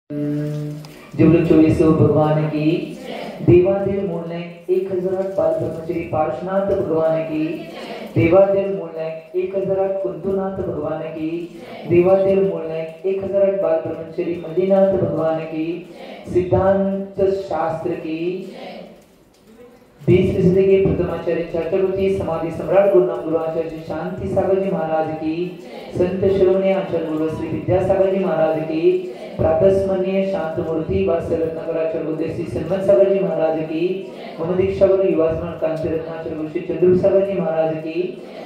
जीवलक 24 भगवान की देवादेव मूलने 1008 बाल ब्रह्मचारी पार्श्वनाथ भगवान की देवादेव मूलने 1008 कुंतुनाथ भगवान की देवादेव मूलने 1008 बाल ब्रह्मचारी मदीनाथ भगवान की सिद्धांत शास्त्र की 20 फीसदी के प्रथमाचार्य चक्रवर्ती समाधि सम्राट गुरुनाम गुरु आचार्य शांति सागर जी महाराज की संत शिरोमणि आचार्य गुरु श्री विद्यासागर जी महाराज की प्रातस्मरणीय शांत मूर्ति वास्य रत्नाकराचार्य गुरु श्री सन्मत सागर जी महाराज की मम दीक्षा गुरु युवा स्मरण कांति रत्नाचार्य गुरु श्री चंद्र सागर जी महाराज की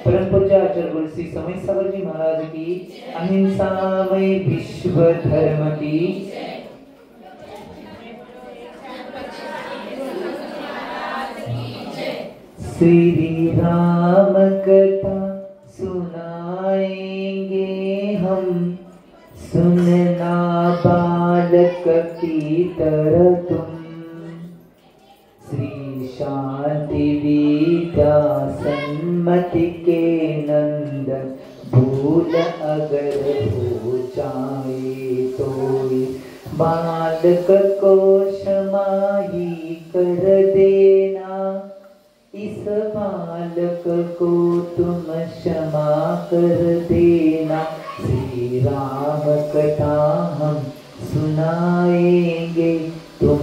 परम पूज्य आचार्य गुरु श्री समय सागर जी महाराज की अहिंसामय विश्व धर्म की श्री राम कथा सुनाएंगे हम सुनना बालक की तरह तुम श्री शांति विद्या सन्मति के नंदन भूल अगर हो जाए तो बालक को क्षमा ही कर देना इस बालक को तुम क्षमा कर देना श्री राम कथा हम सुनाएंगे तुम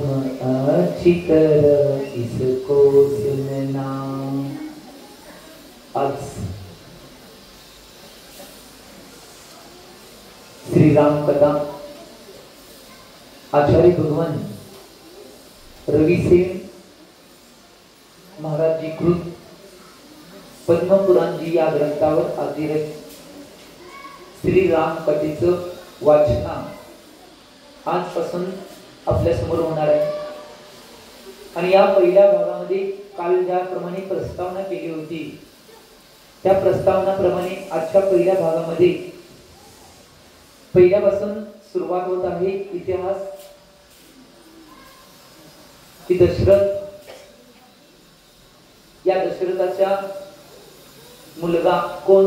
अच्छी तरह इसको सुनना। अब श्री राम कथा आचार्य भगवान रवि सेन महाराज जी कृत पद्म पुराण जी या ग्रंथावर आधारित श्री राम कथेचं वाचन आजपासून आपल्या समोर होणार आहे आणि या पहिल्या भागामध्ये काल ज्याप्रमाणे प्रस्तावना केली होती त्या प्रस्तावनाप्रमाणे आजच्या पहिल्या भागामध्ये पहिल्यापासून सुरुवात होत आहे इतिहास की दशरथ या दशरथाच्या मुलगा कोण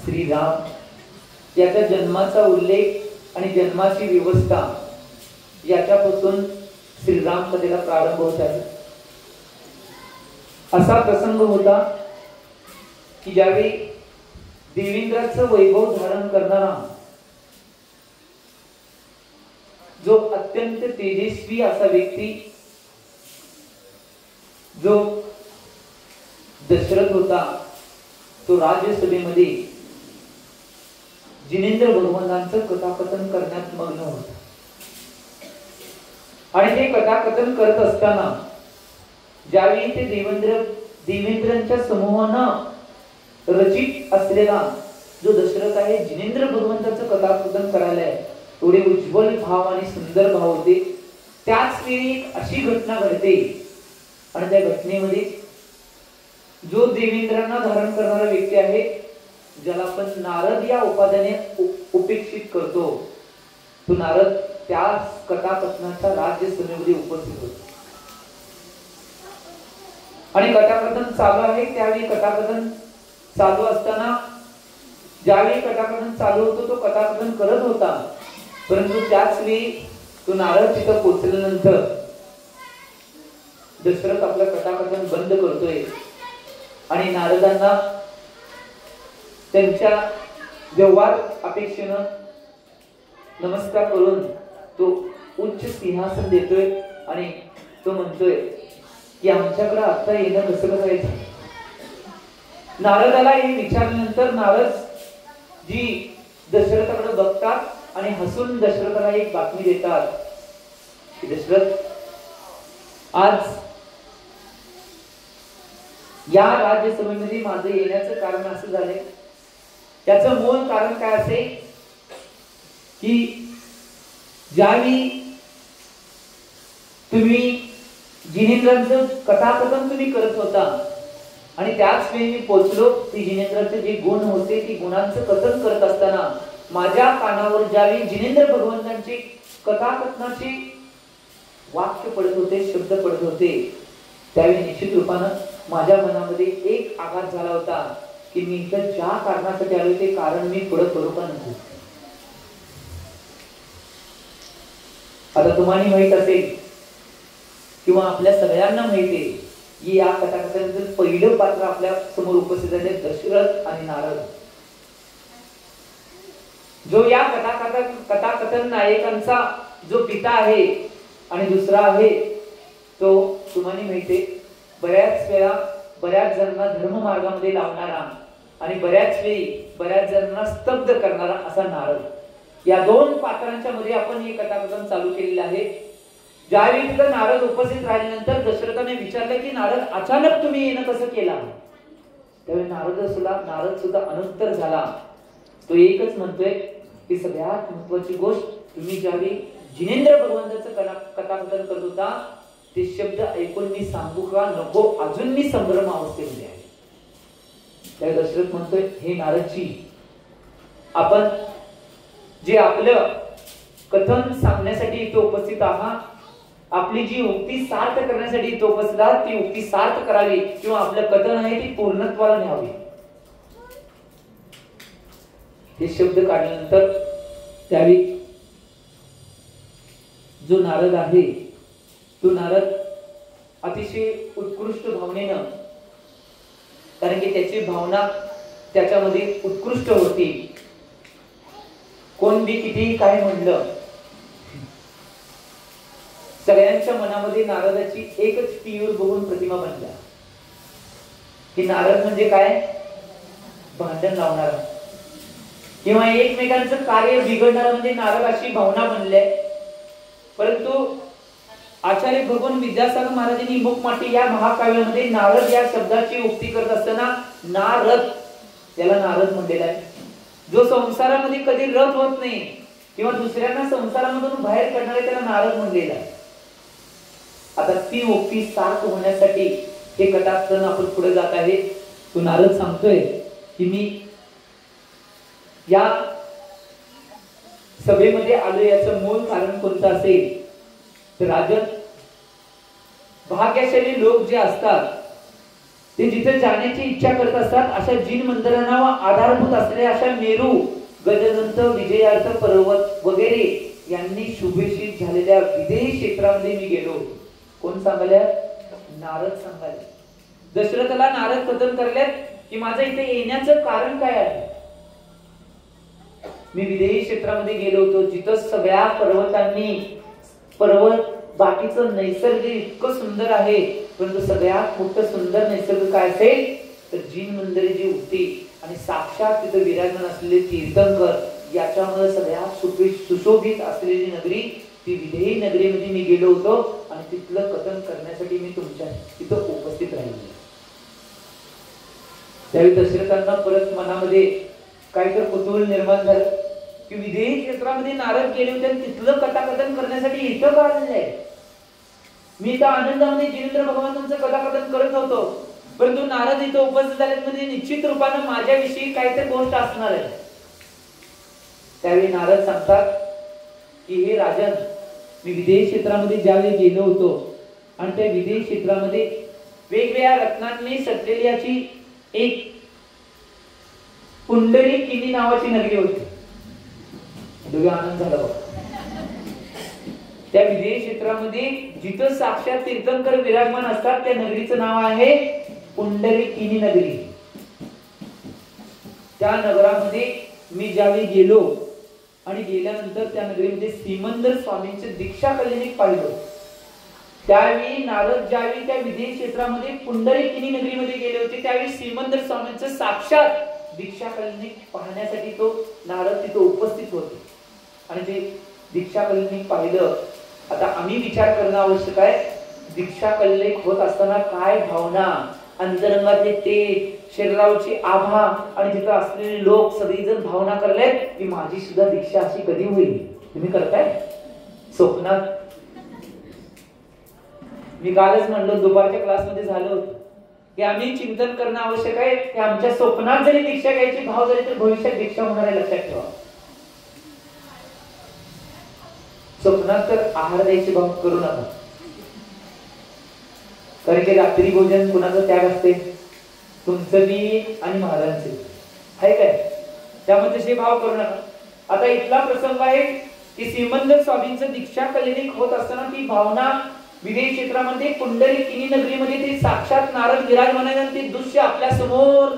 श्रीराम याच्या जन्माचा उल्लेख आणि जन्माची व्यवस्था याच्यापासून श्रीराम कथेला प्रारंभ होत आहे। असा प्रसंग होता की ज्यावेळी देवेंद्राचं वैभव धारण करणारा जो अत्यंत तेजस्वी असा व्यक्ती जो दशरथ होता तो राज्यसभेमध्ये जिनेंद्र भगवंतांचं कथाकथन करण्यात मग्न होता आणि ते कथाकथन करत असताना ज्यावेळी ते देवेंद्रांच्या समूहानं रचित असलेला जो दशरथ आहे जिनेंद्र भगवंताचं कथाकथन करायला आहे एवढे उज्ज्वल भाव आणि सुंदर भाव होते त्याच वेळी एक अशी घटना घडते आणि त्या घटनेमध्ये जो देवेंद्रांना धारण करणारा व्यक्ती आहे ज्याला आपण नारद या उपाध्याने उपेक्षित करतो तो नारद त्या कथाकथनाच्या राज्यसभेमध्ये उपस्थित होतो आणि कथाकथन चालू आहे त्यावेळी कथाकथन चालू असताना ज्यावेळी कथाकथन चालू होतो तो कथाकथन करत होता परंतु त्याच वेळी तो नारद तिथं पोहोचल्यानंतर दशरथ आपलं कथाकथन बंद करतोय आणि नारदांना त्यांच्या व्यवहार अपेक्षेनं नमस्कार करून तो उच्च सिंहासन देतोय आणि तो म्हणतोय की आमच्याकडे आता येणं कसं करायचं। नारदाला हे विचारल्यानंतर नारद जी दशरथाकडे बघतात आणि हसून दशरथाला एक बातमी देतात की दशरथ आज या राज्यसभेमध्ये माझं येण्याचं कारण असं झालंय त्याचं मूळ कारण काय असेल की ज्यावेळी तुम्ही जिनेंद्रांचं कथाकथन तुम्ही करत होता आणि त्याच वेळी मी पोहोचलो की जिनेंद्राचे जे गुण होते ती गुणांचं कथन करत असताना माझ्या कानावर ज्यावेळी जिनेंद्र भगवंतांची कथाकथनाची वाक्य पडत होते शब्द पडत होते त्यावेळी निश्चित रूपानं माझ्या मनामध्ये एक आघात झाला होता की मी इथं ज्या कारणासाठी आलो ते कारण मी पुढे करू का नको। आता तुम्हाला माहित असेल किंवा आपल्या सगळ्यांना माहिती आहे की या कथाकथनाचं पहिलं पात्र आपल्या समोर उपस्थित झाले दशरथ आणि नारद. जो या कथाकथन नायकांचा जो पिता आहे आणि दुसरा आहे तो तुम्हाला माहितीये बऱ्याच वेळा बऱ्याच जणांना धर्म मार्गामध्ये लावणारा आणि बऱ्याच वेळी बऱ्याच जणांना स्तब्ध करणारा असा नारद. या दोन पात्रांच्या मध्ये आपण हे कथाकथन चालू केलेलं आहे. ज्यावेळी तिथं नारद उपस्थित राहिल्यानंतर दशरथाने विचारलं की नारद अचानक तुम्ही येणं कसं केलं. त्यावेळी नारद सुद्धा अनुत्तर झाला. तो एकच म्हणतोय की सगळ्यात महत्वाची गोष्ट तुम्ही ज्यावेळी जिनेंद्र भगवंताचं कथाकथन करत होता ते शब्द ऐकून मी सांगू का नको, अजून मी संभ्रम अवस्थेमध्ये आहे. त्या दशरथ म्हणतोय हे नारदजी, आपण जे आपलं कथन सांगण्यासाठी इथे उपस्थित आहात, आपली जी उक्ती सार्थ करण्यासाठी इथे उपस्थित आहात ती उक्ती सार्थ करावी किंवा आपलं कथन आहे ती पूर्णत्वाला न्यावी. हे शब्द काढल्यानंतर त्यावेळी जो नारद आहे तो नारद अतिशय उत्कृष्ट भावनेनं, कारण की त्याची भावना त्याच्यामध्ये उत्कृष्ट होती. कोण बी कितीही काय म्हणलं सगळ्यांच्या मनामध्ये नारदाची एकच तीव्र बघून प्रतिमा बनल्या की नारद म्हणजे काय, भांडण लावणारा किंवा एकमेकांचं कार्य बिघडणारा म्हणजे नारद अशी भावना बनले. परंतु आचार्य भगवान विद्यासागर महाराजांनी मुखमाटी या महाकाव्यामध्ये नारद या शब्दाची उक्ती करत असताना नारद त्याला नारद म्हणलेला आहे. जो संसारामध्ये कधी रत होत नाही किंवा दुसऱ्यांना संसारामधून बाहेर काढणारे त्याला नारद म्हणलेला आहे. आता ती उक्ती सार्थ होण्यासाठी हे कथाकथन आपण पुढे जात आहे. तो नारद सांगतोय की मी या सभेमध्ये आलो याचं मूळ कारण कोणतं असेल तर राजन भाग्यशाली लोक जे असतात ते जिथे जाण्याची इच्छा करत असतात अशा जिन मंदिरांना आधारभूत असलेल्या अशा मेरू, गजदंत, विजयार्थ पर्वत वगैरे यांनी शुभेषित झालेल्या विदेही क्षेत्रामध्ये मी गेलो. कोण सांगायला? नारद सांगायला. दशरथाला नारद कथन करलेत की माझं इथे येण्याचं कारण काय आहे. मी विदेही क्षेत्रामध्ये गेलो होतो जिथं सगळ्या पर्वत बाकीचं नैसर्ग इतकं सुंदर आहे, परंतु सगळ्यात मोठं सुंदर नैसर्ग काय असेल तर जिन मंदिरे जी होती आणि साक्षात तिथे विराजमान असलेले तीर्थंकर याच्यामुळे सगळ्यात सुशोभित असलेली नगरी ती विदेही नगरीमध्ये मी गेलो होतो आणि तिथलं कथन करण्यासाठी मी तुमच्या तिथं उपस्थित राहिलो. त्यावेळी दशरथांना परत मनामध्ये काहीतरी कुतूहल निर्माण झालं की विदेही क्षेत्रामध्ये नारद गेले होते आणि तिथलं कथाकथन करण्यासाठी इथं का आलेलं आहे. मी तर आनंदामध्ये जिनेंद्र भगवंतांचं कथाकथन करत होतो, परंतु नारद इथं उपस्थित झाले म्हणजे निश्चित रूपानं माझ्याविषयी काहीतरी गोष्ट असणार आहे. त्यावेळी नारद सांगतात की हे राजन, मी विदेही क्षेत्रामध्ये ज्यावेळी गेलो होतो आणि त्या विदेही क्षेत्रामध्ये वेगवेगळ्या रत्नांनी सजलेली याची एक पुंडरीकिनी नावाची नगरी होती. आनंद झाला बघा. त्या विदेही क्षेत्रामध्ये जिथं साक्षात तीर्थंकर विराजमान असतात त्या नगरीचं नाव आहे पुंडरीकिनी नगरी. त्या नगरामध्ये मी ज्यावेळी गेलो आणि गेल्यानंतर त्या नगरीमध्ये श्रीमंदर स्वामींचे दीक्षा कल्याणिक पाहिलं. त्यावेळी नारद ज्यावेळी त्या विदेही क्षेत्रामध्ये पुंडरीकिनी नगरीमध्ये गेले होते त्यावेळी श्रीमंदर स्वामींचं साक्षात दीक्षा कल्याणिक पाहण्यासाठी तो नारद तिथे उपस्थित होते आणि ते दीक्षा कल्याणिक पाहिलं. आता आम्ही विचार करणं आवश्यक आहे, दीक्षा कल्याणिक होत असताना काय भावना, अंतरंगातले ते शरीरावरची आभा आणि तिथं असलेले लोक सगळेजण भावना करलेत की माझी सुद्धा दीक्षा अशी कधी होईल. तुम्ही करताय स्वप्नात. मी कालच म्हणलो दुपारच्या क्लासमध्ये झालं होतं की आम्ही चिंतन करणं आवश्यक आहे की आमच्या स्वप्नात जरी दीक्षा घ्यायची भाव झाली तर भविष्यात दीक्षा होणार आहे. लक्षात ठेवा. स्वप्नात तर आहार द्यायचे भाव करू नका, कारण की रात्री भोजन कुणाचं त्याग असते, तुमचं बी आणि महाराजांचे आहे काय, त्यामध्ये तसे भाव करू नका. आता इथला प्रसंग आहे की श्रीमंत स्वामींचं दीक्षा कल्याणी होत असताना ती भावना विदेश क्षेत्रामध्ये पुंडलिकिनी नगरीमध्ये ते साक्षात नारद विराजमान आहेत आणि ते दृश्य आपल्या समोर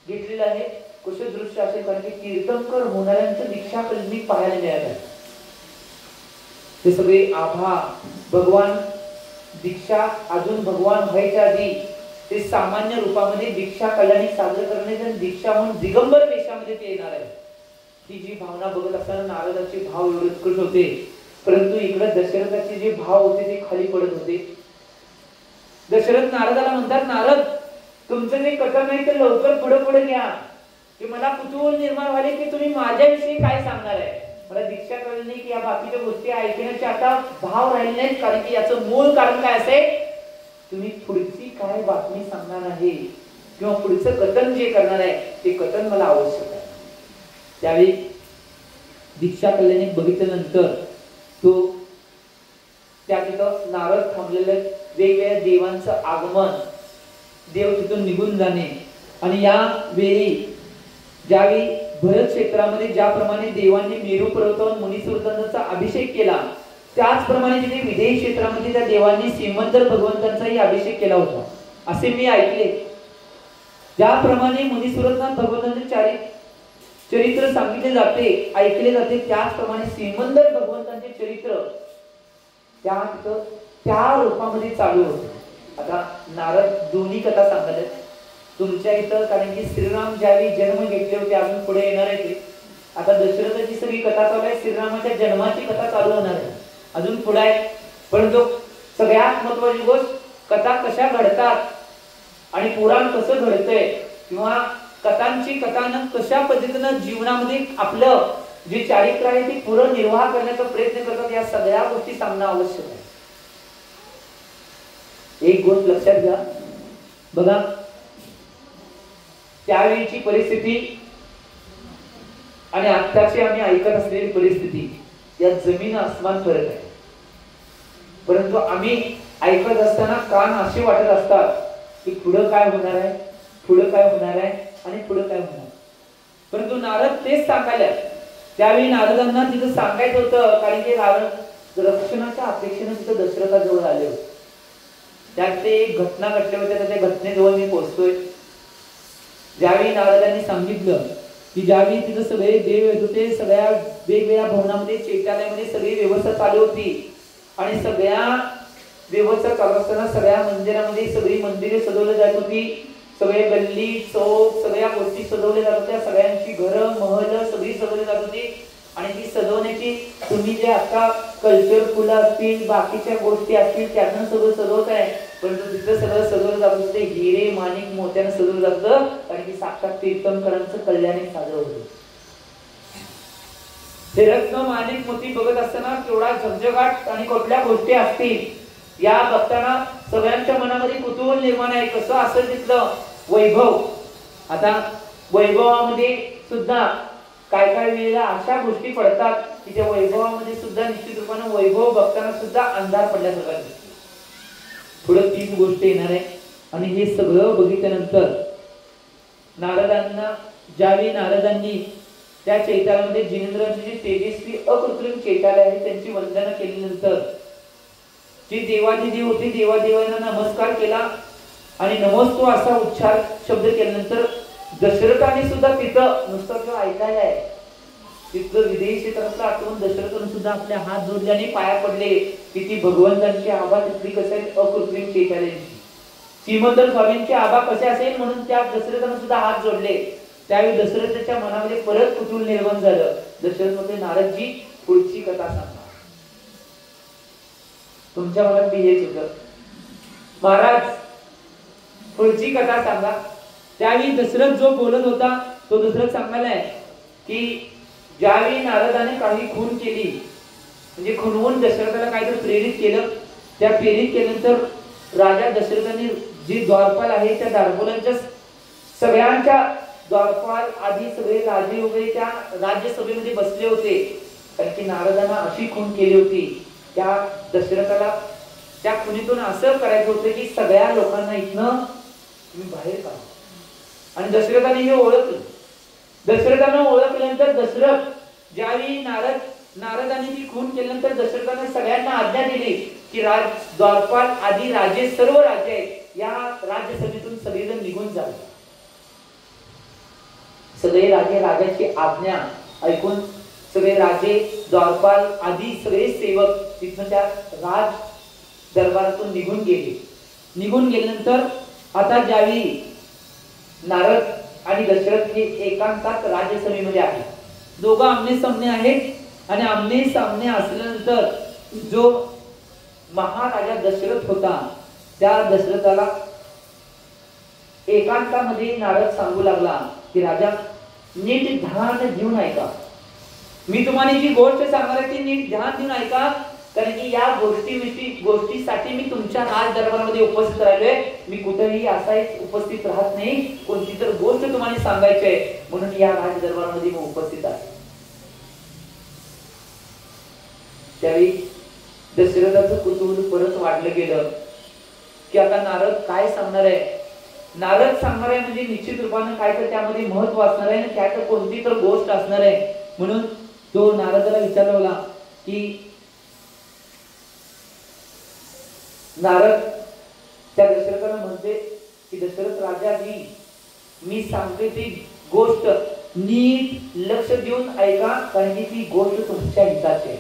घेतलेलं आहे. कुशल दृश्य असेल कारण की तीर्थंकर होणाऱ्यांचं दीक्षा कल्याणी पाहायला मिळत आहे. ते सगळे आभा भगवान दीक्षा अजून भगवान व्हायच्या आधी ते सामान्य रूपामध्ये दीक्षा कल्याणी साजरे करण्याचे दीक्षा म्हणून दिगंबर वेशामध्ये ते येणार आहे. ती जी भावना बघत असताना नारदाचे भाव एवढे उत्कृष्ट होते, परंतु इकडे दशरथाचे जे भाव होते ते खाली पडत होते. दशरथ नारदाला म्हणतात, नारद तुमचं जे कथन आहे ते लवकर पुढे पुढे घ्या, की मला कुतूहल निर्माण व्हायले की तुम्ही माझ्याविषयी काय सांगणार आहे. मला दीक्षा कळली नाही की या बाकीच्या गोष्टी ऐकण्याचे आता भाव राहिले नाहीत, कारण की याचं मूळ कारण काय असेल, तुम्ही पुढची काय बातमी सांगणार आहे किंवा पुढचं कथन जे करणार आहे ते कथन मला आवश्यक आहे. त्यावेळी दीक्षा कल्याणी बघितल्यानंतर तो त्या तिथं नारद थांबलेले, वेगवेगळ्या देवांचं आगमन, देव तिथून निघून जाणे आणि या वेळी ज्यावेळी भरत क्षेत्रामध्ये ज्याप्रमाणे देवांनी मेरू पर्वतावर मुनीसुरतांचा अभिषेक केला, त्याचप्रमाणे तिथे विदेश क्षेत्रामध्ये त्या देवांनी सीमंतर भगवंतांचाही अभिषेक केला होता असे मी ऐकले. ज्याप्रमाणे मुनीसुरनाथ भगवंतांचे चरित्र सांगितले जाते, ऐकले जाते, त्याचप्रमाणे सीमंतर भगवंतांचे चरित्र त्या रूपामध्ये चालू होते. आता नारद दोन्ही कथा सांगतात तुमच्या इथं, कारण की श्रीराम ज्यावेळी जन्म घेतले होते अजून पुढे येणार आहे ते. आता दशरथाची सगळी कथा चालू आहे, श्रीरामाच्या जन्माची कथा चालू होणार आहे अजून पुढे आहे. परंतु सगळ्यात महत्वाची गोष्ट कथा कशा घडतात आणि पुराण कसं घडतंय किंवा कथांची कथानक कशा पद्धतीनं जीवनामध्ये आपलं जे चारित्र्य आहे ते पूर्ण निर्वाह करण्याचा प्रयत्न करतात, या सगळ्या गोष्टी सांगणं आवश्यक आहे. एक गोष्ट लक्षात घ्या बघा, त्यावेळीची परिस्थिती आणि आत्ताची आम्ही ऐकत असलेली परिस्थिती यात जमीन आसमान फरक आहे. परंतु आम्ही ऐकत असताना कान असे वाटत असतात की पुढं काय होणार आहे, पुढं काय होणार आहे आणि पुढं काय होणार. परंतु नारद तेच सांगायला, त्यावेळी नारदांना तिथं सांगायचं होतं, कारण की रक्षणाच्या अपेक्षेने तिथं दशरथाजवळ आले होते. त्यात ते एक घटना घडल्या होत्या, त्या घटनेजवळ मी पोहोचतोय. ज्यावेळी नारदांनी सांगितलं की ज्यावेळी तिथं सगळे देव येत होते, सगळ्या वेगवेगळ्या भवनामध्ये चैत्यालयामध्ये सगळी व्यवस्था चालू होती आणि सगळ्या व्यवस्था चालू असताना सगळ्या मंदिरामध्ये सगळी मंदिरे सजवली जात होती, सगळे गल्ली चौक सगळ्या गोष्टी सजवल्या जात होत्या, सगळ्यांची घरं महल सगळी सजवली जात होती. आणि ती सजवण्याची तुम्ही जे आता कल्चर फुलं असतील बाकीच्या गोष्टी असतील त्यातून सगळं सजवत आहे, परंतु तिथं सगळं सजवलं जात होते हिरे माणिक मोत्यानं सजवलं जात होतं, कारण की साक्षात तीर्थंकरांचं कल्याण साजरं होतं. ते रत्न माणिक मोती बघत असताना केवढा झगझगाट आणि कुठल्या गोष्टी असतील या बघताना सगळ्यांच्या मनामध्ये कुतूहल निर्माण आहे, कसं असेल तिथलं वैभव. आता वैभवामध्ये सुद्धा काय काय वेळेला अशा गोष्टी पडतात की त्या वैभवामध्ये सुद्धा निश्चित रूपाने वैभव बघताना सुद्धा अंधार पडल्यासारखा दिसतो. पुढे तीच गोष्ट येणार आहे. आणि हे सगळं बघितल्यानंतर नारदांना, ज्यावेळी नारदांनी त्या चैत्यालयामध्ये जिनेंद्रांचे जे तेजस्वी अकृत्रिम चैत्यालय आहे त्यांची वंदना केल्यानंतर जे देवादिदेव होते देवादेवांना नमस्कार केला आणि नमस्तो असा उच्चार शब्द केल्यानंतर दशरथाने सुद्धा तिथं नुसतं किंवा ऐकायला आहे तिथलं विदेश क्षेत्रातलं आठवून दशरथाने सुद्धा आपले हात जोडल्याने पाया पडले की ती भगवंतांची आभा तिथली कसं आहे अकृत्रिम चैत्यालयाची. श्रीमंत स्वामींची आभा कसे असेल म्हणून त्या दशरथाने सुद्धा हात जोडले. त्यावेळी दशरथाच्या मनामध्ये परत कुतूहल निर्माण झालं. दशरथ म्हणले नारदजी पुढची कथा सांगा. तुमच्या मनात बी हेच होतं महाराज पुढची कथा सांगा. त्यावेळी दशरथ जो बोलत होता तो दशरथ सांगायला की ज्यावेळी नारदाने काही खून केली म्हणजे खुनवून दशरथाला काहीतरी प्रेरित केलं, त्या प्रेरित केल्यानंतर राजा दशरथाने जी द्वारपाल आहे त्या द्वारपालांच्या सगळ्यांच्या द्वारपाल आधी सगळे राजे वगैरे त्या राज्यसभेमध्ये बसले होते, कारण की नारदांना अशी खून केली होती. त्या दशरथाला त्या खुनीतून असं करायचं होतं की सगळ्या लोकांना इथनं तुम्ही बाहेर काढा. आणि दशरथाने हे ओळखलं. दशरथाने ओळखल्यानंतर दशरथ ज्यावेळी नारदांनी ती खून केल्यानंतर दशरथाने सगळ्यांना आज्ञा दिली की द्वारपाल आदी राजे, सर्व राजे या राज्यसभेतून सगळेजण निघून जावे. सगळे राजे राजाची आज्ञा ऐकून सगळे राजे, द्वारपाल आदी सगळे सेवक तिथून त्या राज दरबारातून निघून गेले. निघून गेल्यानंतर आता ज्यावेळी नारद आणि दशरथ हे एकांतात राज्यसभेमध्ये आहेत, दोघं आमने सामने आहेत आणि आमने सामने असल्यानंतर जो महाराजा दशरथ होता त्या दशरथाला एकांतामध्ये नारद सांगू लागला की राजा, नीट ध्यान देऊन ऐका. मी तुम्हाला जी गोष्ट सांगणार आहे ती नीट ध्यान देऊन ऐका, कारण की या गोष्टीसाठी मी तुमच्या राज दरबारामध्ये उपस्थित राहिलोय. मी कुठेही असाच उपस्थित राहत नाही. कोणती तर गोष्ट तुम्हाला सांगायची आहे म्हणून या राज दरबारामध्ये मी उपस्थित आहे. त्यावेळी दशरथाचं कुतूहल परत वाढलं गेलं की आता नारद काय सांगणार आहे. नारद सांगणार आहे म्हणजे निश्चित रूपाने काय तर त्यामध्ये महत्व असणार आहे, काय तर कोणती तर गोष्ट असणार आहे. म्हणून तो नारदाला विचारला की नारद त्या दशरथाला म्हणते की दशरथ राजा जी, मी सांगते ती गोष्ट नीट लक्ष देऊन ऐका, कारण की ती गोष्ट तुमच्या हिताची आहे.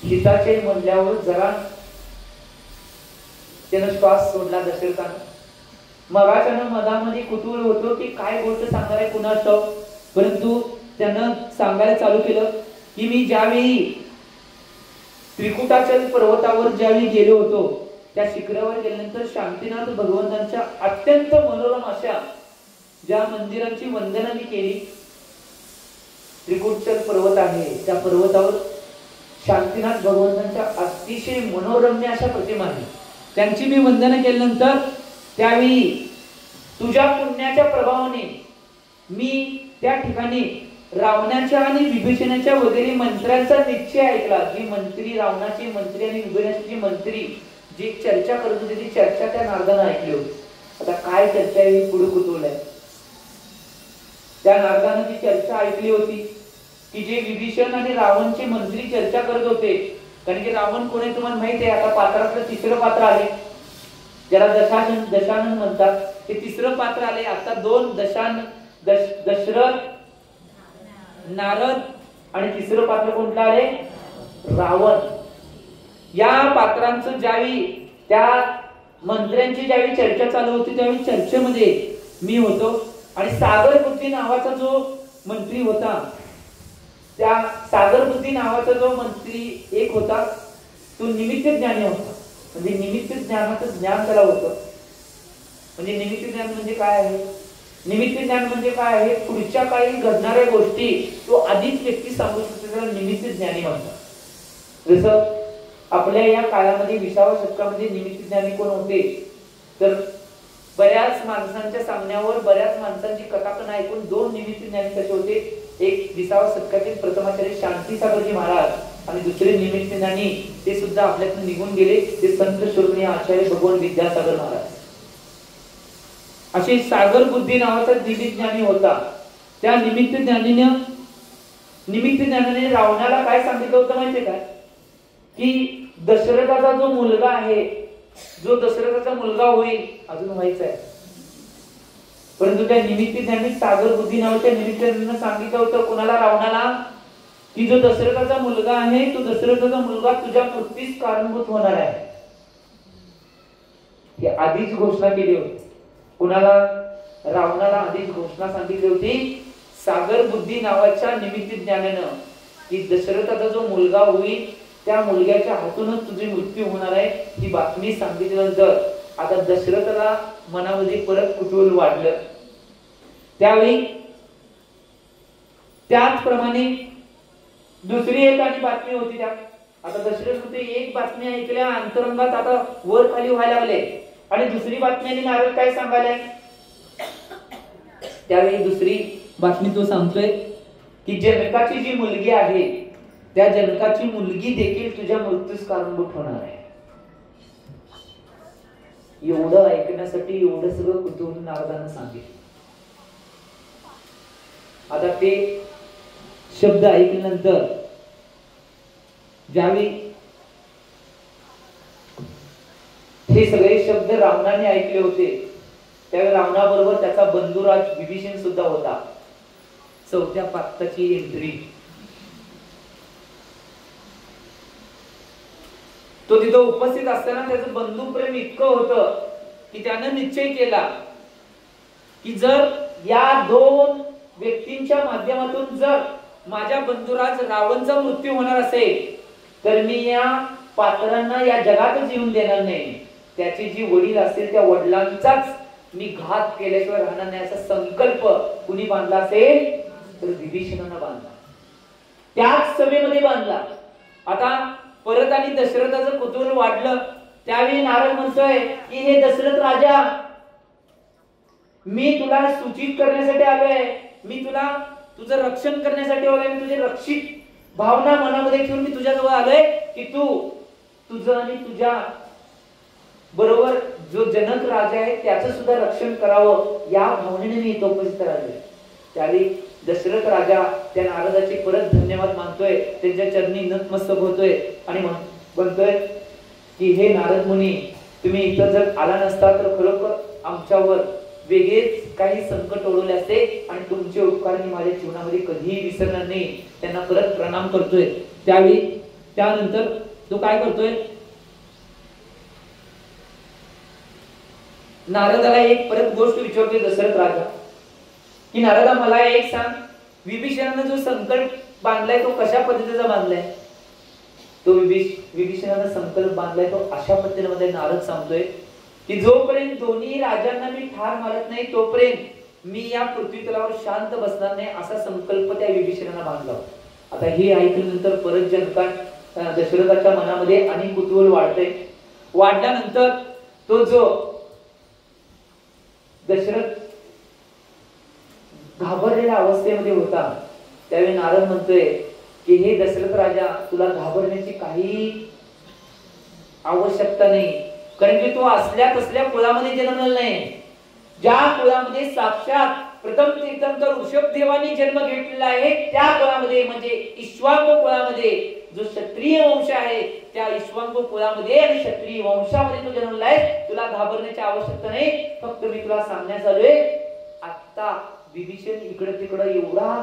हिताचे म्हणल्यावर जरा त्यानं श्वास सोडला दशरथानं. मगाच्यानं मधामध्ये कुतूहल होतो की काय गोष्ट सांगणार आहे कुणास ठाऊक, परंतु त्यानं सांगायला चालू केलं की मी ज्यावेळी त्रिकुटाचल पर्वतावर ज्यावेळी गेलो होतो त्या शिखरावर गेल्यानंतर शांतीनाथ भगवंतांच्या अत्यंत मनोरम अशा ज्या मंदिरांची वंदना मी केली. त्रिकुटचल पर्वत आहे, त्या पर्वतावर शांतीनाथ भगवंतांच्या अतिशय मनोरम्य अशा प्रतिमा आहे. त्यांची मी वंदना केल्यानंतर त्यावेळी तुझ्या पुण्याच्या प्रभावाने मी त्या ठिकाणी रावणाच्या आणि विभीषणाच्या वगैरे मंत्र्यांचा निश्चय ऐकला. जी मंत्री, रावणाची मंत्री आणि विभीषणाची मंत्री जी चर्चा करत होती ती चर्चा त्या नारदानं ऐकली होती. आता काय चर्चा आहे पुढे कुतूहल. त्या नारदानं ती चर्चा ऐकली होती की जे विभीषण आणि रावणचे मंत्री चर्चा करत होते. कारण की रावण कोण आहे तुम्हाला माहिती आहे. आता पात्रातलं तिसरं पात्र आले ज्याला दशानन म्हणतात, ते तिसरं पात्र आले. आता दोन दशरथ, नारद आणि तिसरं पात्र कोणतं आले, रावण. या पात्रांचं ज्यावेळी त्या मंत्र्यांची ज्यावेळी चर्चा चालू होती त्यावेळी चर्चेमध्ये मी होतो आणि सागर बुद्धी नावाचा जो मंत्री होता, त्या सागर बुद्धी नावाचा जो मंत्री एक होता तो निमित्त ज्ञानी होता. म्हणजे निमित्त ज्ञानाचं ज्ञान त्याला होतं. म्हणजे निमित्त ज्ञान म्हणजे काय आहे, निमित्त ज्ञान म्हणजे काय आहे, पुढच्या काळी घडणाऱ्या गोष्टी तो आधीच व्यक्ती सांगू शकतो, त्याला निमित्त ज्ञानी म्हणतात. जसं आपल्या या काळामध्ये 20व्या शतकामध्ये निमित्त ज्ञानी कोण होते तर बऱ्याच माणसांच्या सांगण्यावर बऱ्याच माणसांची कथाकथन ऐकून दोन निमित्त ज्ञानी कसे होते. एक 20व्या शतकातील प्रथमाचार्य शांतीसागरजी महाराज आणि दुसरे निमित्त ज्ञानी ते सुद्धा आपल्यातून निघून गेले, ते संत शोधनीय आचार्य भगवान विद्यासागर महाराज. असे सागर बुद्धी नावाचा निमित्त ज्ञानी होता. त्या निमित्त ज्ञानाने रावणाला काय सांगितलं होतं माहितीये काय, की दशरथाचा जो मुलगा आहे, जो दशरथाचा मुलगा होईल अजून व्हायचा आहे, परंतु त्या निमित्त ज्ञानी सागर बुद्धी नावाच्या निमित्त ज्ञानाने सांगितलं होतं कोणाला, रावणाला, की जो दशरथाचा मुलगा आहे तो दशरथाचा मुलगा तुझ्या मृत्यूस कारणीभूत होणार आहे. ही आधीच घोषणा केली होती. कुणाला, रावणाला आधीच घोषणा सांगितली होती सागर बुद्धी नावाच्या निमित्त ज्ञानानं की दशरथाचा जो मुलगा होईल त्या मुलग्याच्या हातूनच तुझी मृत्यू होणार आहे. ही बातमी सांगितल्यानंतर आता दशरथाला मनामध्ये परत कुतूहल वाढलं. त्यावेळी त्याचप्रमाणे दुसरी एक आणि बातमी होती. त्या आता दशरथ होते, एक बातमी ऐकल्या अंतरंगात आता वर खाली व्हायला लागले आणि दुसरी बातमी आणि नारद काय सांगायला. त्यावेळी दुसरी बातमी तो सांगतोय की जनकाची जी मुलगी आहे त्या जनकाची मुलगी देखील तुझ्या मृत्यूस कारणीभूत होणार आहे. एवढं ऐकण्यासाठी एवढं सगळं कुतूहल नारदानं सांगितलं. आता ते शब्द ऐकल्यानंतर ज्यावेळी हे सगळे शब्द रावणाने ऐकले होते त्यावेळी रावणाबरोबर त्याचा बंधुराज विभीषण सुद्धा होता. चौथ्या पात्याची एंट्री. तो तिथं उपस्थित असताना त्याचं बंधुप्रेम इतकं होतं की त्यानं निश्चय केला की जर या दोन व्यक्तींच्या माध्यमातून जर माझ्या बंधुराज रावणचा मृत्यू होणार असेल तर मी या पात्रांना या जगातच येऊन देणार नाही. त्याची जी वडील असतील त्या वडिलांचाच मी घात केल्याशिवाय राहणार नाही असा संकल्प कुणी बांधला असेल तर विभीषणानं बांधला. त्याच सभेमध्ये बांधला. आता परत आणि दशरथाचं कुतूहल वाढलं. त्यावेळी नारद म्हणतोय की हे दशरथ राजा, मी तुला सूचित करण्यासाठी आलोय, मी तुला तुझं रक्षण करण्यासाठी आलोय, मी तुझे रक्षित भावना मनामध्ये ठेवून मी तुझ्याजवळ आलोय की तू तुझं आणि तुझ्या बरोबर जो जनक राजा आहे त्याचं सुद्धा रक्षण करावं या भावनेने मी इथं उपस्थित राहिलोय. त्यावेळी दशरथ राजा त्या नारदाचे परत धन्यवाद मानतोय, त्यांच्या चरणी नतमस्तक होतोय आणि म्हणतोय की हे नारद मुनी, तुम्ही इथं जर आला नसता तर खरोखर आमच्यावर वेगळेच काही संकट ओढवले असते आणि तुमचे उपकार मी माझ्या जीवनामध्ये कधीही विसरणार नाही. त्यांना परत प्रणाम करतोय. त्यावेळी त्यानंतर तो काय करतोय, नारदाला एक परत गोष्ट विचारतोय दशरथ राजा की नारदा मला एक सांग, विभीषणानं जो संकल्प बांधलाय तो कशा पद्धतीचा बांधलाय? तो विभीषणानं संकल्प बांधलाय तो अशा पद्धतीने नारद सांगतोय की जोपर्यंत दोन्ही राजांना मी ठार मारत नाही तोपर्यंत मी या पृथ्वी तलावर शांत बसणार नाही असा संकल्प त्या विभीषणानं बांधला. आता हे ऐकल्यानंतर परत जनका दशरथाच्या मनामध्ये आणि कुतूहल वाढतंय. वाढल्यानंतर तो जो दशरथ घाबरलेल्या अवस्थेमध्ये होता त्यावेळी नारद म्हणतोय की हे दशरथ राजा, तुला घाबरण्याची काही आवश्यकता नाही, कारण की तो असल्या तसल्या कुळामध्ये जन्मलेला नाही. ज्या कुळामध्ये साक्षात प्रथम तीर्थंकर ऋषभदेवानी जन्म घेतलेला आहे त्या कुळामध्ये म्हणजे इक्ष्वाकु कुळामध्ये जो क्षत्रिय वंश आहे त्या इक्ष्वाकु कुळामध्ये आणि क्षत्रिय वंशामध्ये तो जन्मला आहे. तुला घाबरण्याची आवश्यकता नाही. फक्त मी तुला सांगण्यास आलोय, आता विभीषण इकडे तिकडे एवढा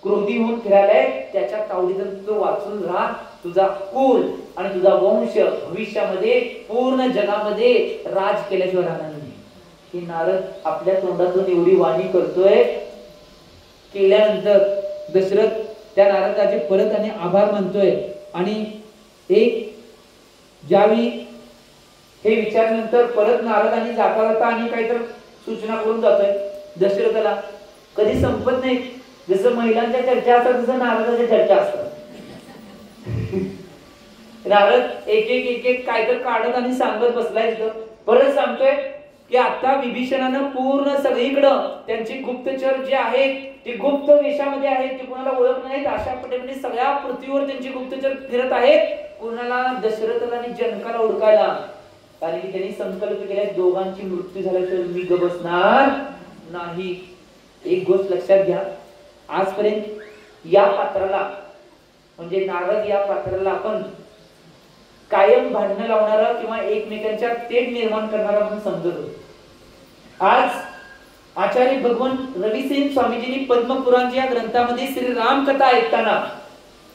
क्रोधी होऊन फिरायलाय, त्याच्या तावडीतून तो वाचून राहा. तुझा कुल आणि तुझा वंश भविष्यामध्ये पूर्ण जगामध्ये राज केल्याशिवाय राहणार नाही. ही नारद आपल्या तोंडातून एवढी वाणी करतोय. केल्यानंतर दशरथ त्या नारदाचे परत आणि आभार मानतोय आणि एक ज्यावेळी हे विचारल्यानंतर परत नारदांनी जाता जाता आणि काहीतरी सूचना करून जातोय दशरथाला. कधी संपत नाही. जसं महिलांच्या चर्चा असतात तसं नारदाच्या चर्चा असतात. नारद एक एक काहीतरी काढत आणि सांगत बसलाय. परत सांगतोय की आता विभीषणानं पूर्ण सगळीकडं त्यांची गुप्तचर जे आहेत ते गुप्त वेशामध्ये आहेत, ते कोणाला ओळख नाहीत अशा पद्धतीने सगळ्या पृथ्वीवर त्यांची गुप्तचर फिरत आहेत कोणाला दशरथाला आणि जनकाला ओळखायला. कारण की त्यांनी संकल्प केलाय दोघांची मृत्यू झाल्याशिवाय मी ग बसणार नाही. एक गोष्ट लक्षात घ्या, आजपर्यंत या पात्राला म्हणजे नारद या पात्राला आपण कायम भांडणं लावणारा किंवा एकमेकांच्या तेढ निर्माण करणारा म्हणून समजत होतो. आज आचार्य भगवान रविसेन स्वामीजींनी पद्मपुराण या ग्रंथामध्ये श्री राम कथा ऐकताना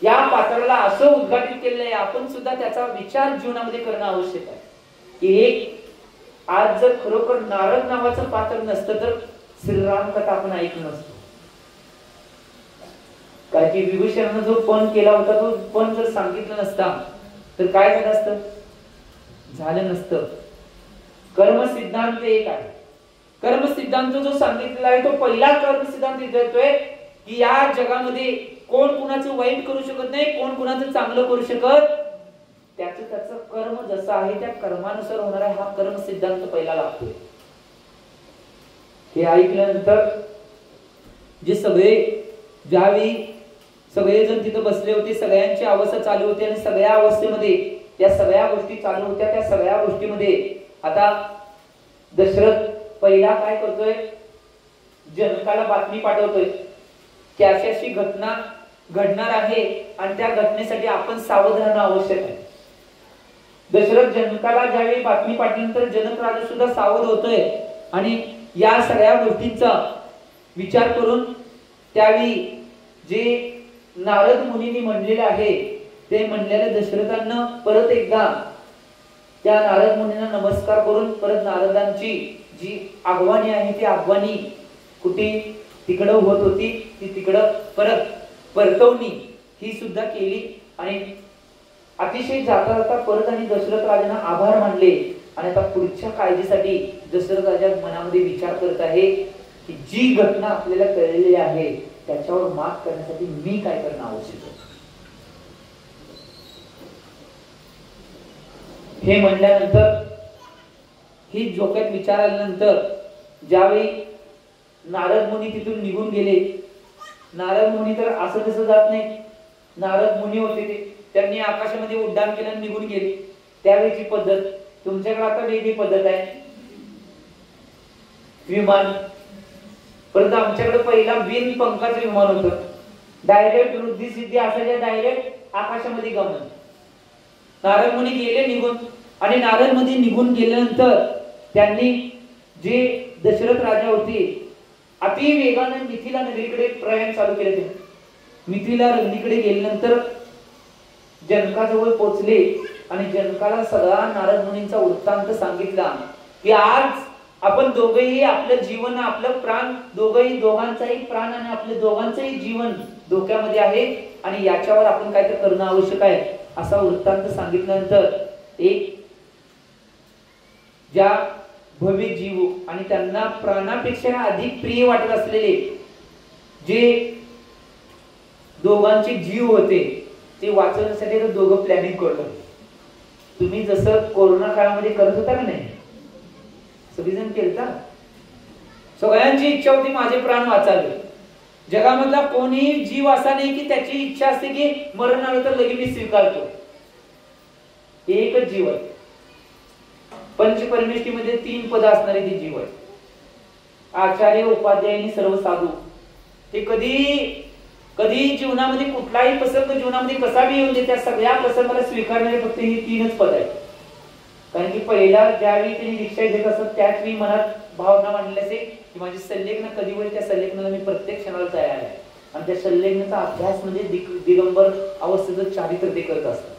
या पात्राला असं उद्घाटित केलेलं आहे, आपण सुद्धा त्याचा विचार जीवनामध्ये करणं आवश्यक आहे की एक आज जर खरोखर नारद नावाचं पात्र नसतं तर श्रीराम कथा आपण ऐकलं नसतो. कारण की विभीषणानं जो पण केला होता तो पण जर सांगितलं नसता तर काय झालं असतं? झालं नसतं. कर्म सिद्धांत एक आहे. कर्म सिद्धांत जो सांगितलेला आहे तो पहिला कर्म सिद्धांत देतोय की या जगामध्ये कोण कुणाचं वाईट करू शकत नाही, कोण कुणाचं चांगलं करू शकत. त्याचं कर्म जसं आहे त्या कर्मानुसार होणारा हा कर्म सिद्धांत पहिला लागतोय. हे ऐकल्यानंतर जे सगळे ज्यावेळी सगळेजण तिथं बसले होते, सगळ्यांची अवस्था चालू होती आणि सगळ्या अवस्थेमध्ये त्या सगळ्या गोष्टी चालू होत्या. त्या सगळ्या गोष्टीमध्ये आता दशरथ पहिला काय करतोय, जनकाला बातमी पाठवतोय की अशी अशी घटना घडणार आहे आणि त्या घटनेसाठी आपण सावध राहणं आवश्यक आहे. दशरथ जनकाला ज्यावेळी बातमी पाठवल्यानंतर जनक राजा सुद्धा सावध होतोय आणि या सगळ्या गोष्टींचा विचार करून त्यावेळी जे नारद मुनींनी म्हणलेले आहे ते म्हणलेले दशरथांना परत एकदा त्या नारद मुनींना नमस्कार करून परत नारदांची जी आगवानी आहे ती आगवानी कुठे तिकडं होत होती ती तिकडं परत परतवणी ही सुद्धा केली आणि अतिशय जाता जाता परत आणि दशरथ राजांना आभार मानले आणि आता पुढच्या काळजीसाठी दशरथ राजा मनामध्ये विचार करत आहे की जी घटना आपल्याला कळलेली आहे त्याच्यावर मात करण्यासाठी मी काय करणं आवश्यक आहे. हे म्हणल्यानंतर ही डोक्यात विचार आल्यानंतर ज्यावेळी नारद मुनी तिथून निघून गेले, नारद मुनी तर असं तसं जात नाही, नारद मुनी होते ते त्यांनी आकाशामध्ये उड्डाण केलं आणि निघून गेले. त्यावेळीची पद्धत, तुमच्याकडे आता वेगळी पद्धत आहे विमान, परंतु आमच्याकडे पहिला बिन पंखाचं विमान होतं, डायरेक्ट वृद्धी सिद्धी असायच्या, डायरेक्ट आकाशामध्ये गमन. नारद मुनी गेले निघून आणि नारद मुनी निघून गेल्यानंतर त्यांनी जे दशरथ राजा होते अति वेगाने मिथिला नगरीकडे प्रयाण चालू केले. मिथिला नगरीकडे गेल्यानंतर जनकाजवळ पोहोचले आणि जनकाला सगळा नारद मुनींचा वृत्तांत सांगितला की आज आपण दोघेही आपलं जीवन आपलं प्राण दोघांचाही प्राण आणि आपले दोघांचंही जीवन धोक्यामध्ये आहे आणि याच्यावर आपण काय तर करणं आवश्यक आहे असा वृत्तांत सांगितल्यानंतर एक ज्या भव्य जीव आणि त्यांना प्राणापेक्षा अधिक प्रिय वाटत असलेले जे दोघांचे जीव होते ते वाचवण्यासाठी दोघं प्लॅनिंग करतात. तुम्ही जसं कोरोना काळामध्ये करत होता का नाही, सगळेजण केलता, सगळ्यांची इच्छा होती माझे प्राण वाचावे. जगामधला कोणीही जीव असा नाही की त्याची इच्छा असते की मरण आलं तर लगेच मी स्वीकारतो. एकच जीव आहे, पंचपरमेष्ठीमध्ये 3 पद असणारे ते जीव आहे, आचार्य उपाध्याय आणि सर्व साधू. ते कधी जीवनामध्ये कुठलाही प्रसंग जीवनामध्ये कसा बी येऊन दे त्या सगळ्या प्रसंगाला स्वीकारणारे फक्त ही 3च पद आहेत. कारण की पहिला ज्यावेळी त्यांनी दीक्षा घेत असत त्याच वेळी मनात भावना मांडली असे की माझी संलेखन कधी होईल, त्या संलेखनाला मी प्रत्येक क्षणाला तयार आहे आणि त्या संलेखनाचा अभ्यास म्हणजे दिगंबर अवस्थेचं चारित्र्य ते करत असतात.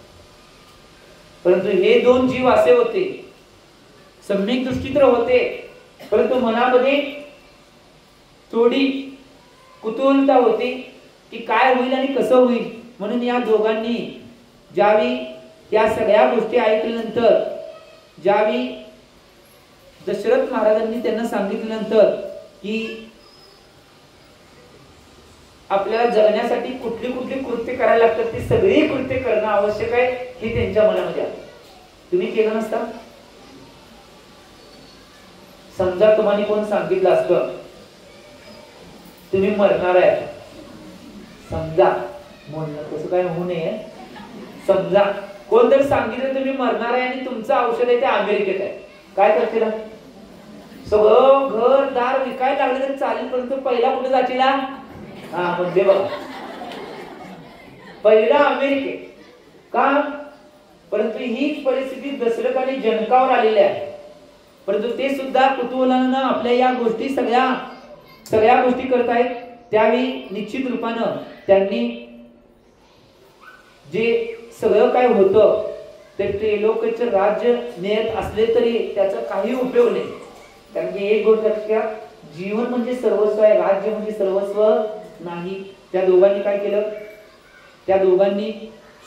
परंतु हे 2 जीव असे होते, सम्यक दृष्टी तर होते परंतु मनामध्ये थोडी कुतूहलता होती की काय होईल आणि कसं होईल. म्हणून या दोघांनी ज्यावेळी या सगळ्या गोष्टी ऐकल्यानंतर ज्यावेळी दशरथ महाराजांनी त्यांना सांगितल्यानंतर की आपल्याला जगण्यासाठी कुठली कुठली कृत्य करायला लागतात ती सगळी कृत्य करणं आवश्यक आहे हे त्यांच्या मनामध्ये आलं. तुम्ही केलं नसता, समजा तुम्हाला कोण सांगितलं असतं तुम्ही मरणार आहे, समजा म्हणलं तसं काय होऊ नये, समजा कोणतरी सांगितलं तुम्ही मरणार आहे आणि तुमचं औषध आहे ते अमेरिकेत आहे, काय करतील? सगळं घर दार विकायला लागले तरी चालेल परंतु पहिला कुठे जातील? म्हणजे बघा पहिला अमेरिकेत. का? परंतु हीच परिस्थिती दशरथ आणि जनकावर आलेली आहे. परंतु ते सुद्धा कुतूहलानं आपल्या या गोष्टी सगळ्या गोष्टी करतायत. त्यावेळी निश्चित रूपानं त्यांनी जे सगळं काय होतं ते त्रिलोकीचं राज्य नेत असले तरी त्याचा काही उपयोग नाही. कारण की एक गोष्ट लक्षात, जीवन म्हणजे सर्वस्व आहे, राज्य म्हणजे सर्वस्व नाही. त्या दोघांनी काय केलं? त्या दोघांनी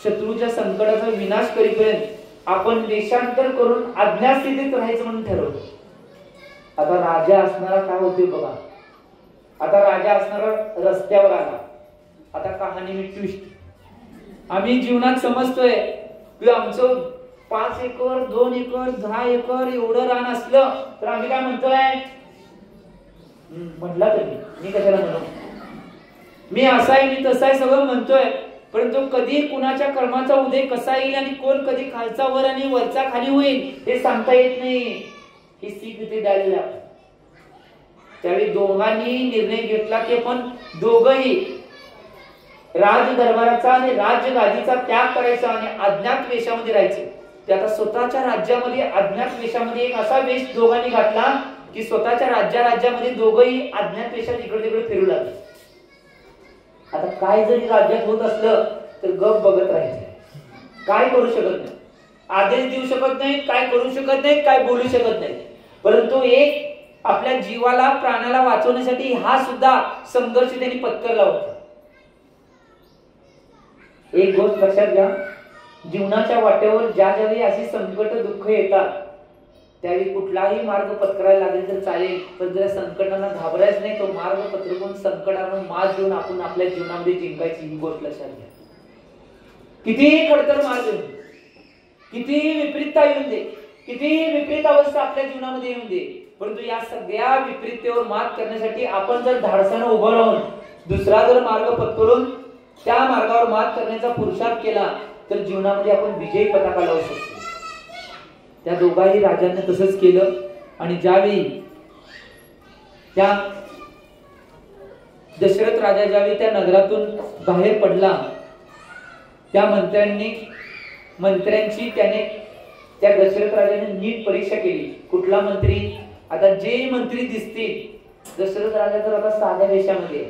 शत्रूच्या संकटाचा विनाश करीपर्यंत आपण देशांतर करून अज्ञास्थितीत राहायचं म्हणून ठरवलं. आता राजा असणारा काय होते बघा, आता राजा असणारा रस्त्यावर आला. आता कहाणी मी ट्विस्ट, आम्ही जीवनात समजतोय की आमचं 5 एकर 2 एकर 10 एकर एवढं रान असलं तर आम्ही काय म्हणतोय? म्हटला तरी मी कशाला म्हणू, मी असा आहे मी तसा आहे सगळं म्हणतोय. परंतु कधी कुणाच्या कर्माचा उदय कसा येईल आणि कोण कधी खालचा वर आणि वरचा खाली होईल हे सांगता येत नाही. ही सीख इथे द्यायला लागते. त्यावेळी दोघांनी निर्णय घेतला की पण दोघही राज दरबाराचा आणि राज्य गादीचा त्याग करायचा आणि अज्ञात वेशामध्ये राहायचे. ते आता स्वतःच्या राज्यामध्ये अज्ञात वेशामध्ये एक असा वेश दोघांनी घातला की स्वतःच्या राज्यामध्ये दोघंही अज्ञात वेशात इकडे तिकडे फिरू लागले. आता काय जरी राज्यात होत असलं तर गप बघत राहायचं, काय करू शकत नाही, आदेश देऊ शकत नाही, काय करू शकत नाही, काय बोलू शकत नाही. परंतु एक आपल्या जीवाला प्राणाला वाचवण्यासाठी हा सुद्धा संघर्ष त्यांनी पत्करला होता. एक गोष्ट लक्षात घ्या, जीवनाच्या वाटेवर ज्या ज्यावेळी अशी संकट दुःख येतात त्यावेळी कुठलाही मार्ग पत्करायला लागेल तर चालेल, पण जर संकटांना घाबरायच नाही, तो मार्ग पत्करून संकटांना मात देऊन आपण आपल्या जीवनामध्ये जिंकायची, ही गोष्ट लक्षात घ्या. कितीही खडतर मार्ग, कितीही विपरीतता येऊन दे, कितीही विपरीत अवस्था आपल्या जीवनामध्ये येऊन दे, परंतु या सगळ्या विपरीततेवर मात करण्यासाठी आपण जर धाडसानं उभं राहून दुसरा जर मार्ग पत्करून त्या मार्गावर मात करण्याचा पुरुषार्थ केला तर जीवनामध्ये आपण विजयी पताका लावू शकतो. त्या दोघाही राजांनी तसंच केलं. आणि ज्यावेळी त्या दशरथ राजा ज्यावेळी त्या नगरातून बाहेर पडला, त्या मंत्र्यांची त्याने त्या दशरथ राजाने नीट परीक्षा केली. कुठला मंत्री, आता जे मंत्री दिसतील, दशरथ राजा तर आता साध्या वेशामध्ये,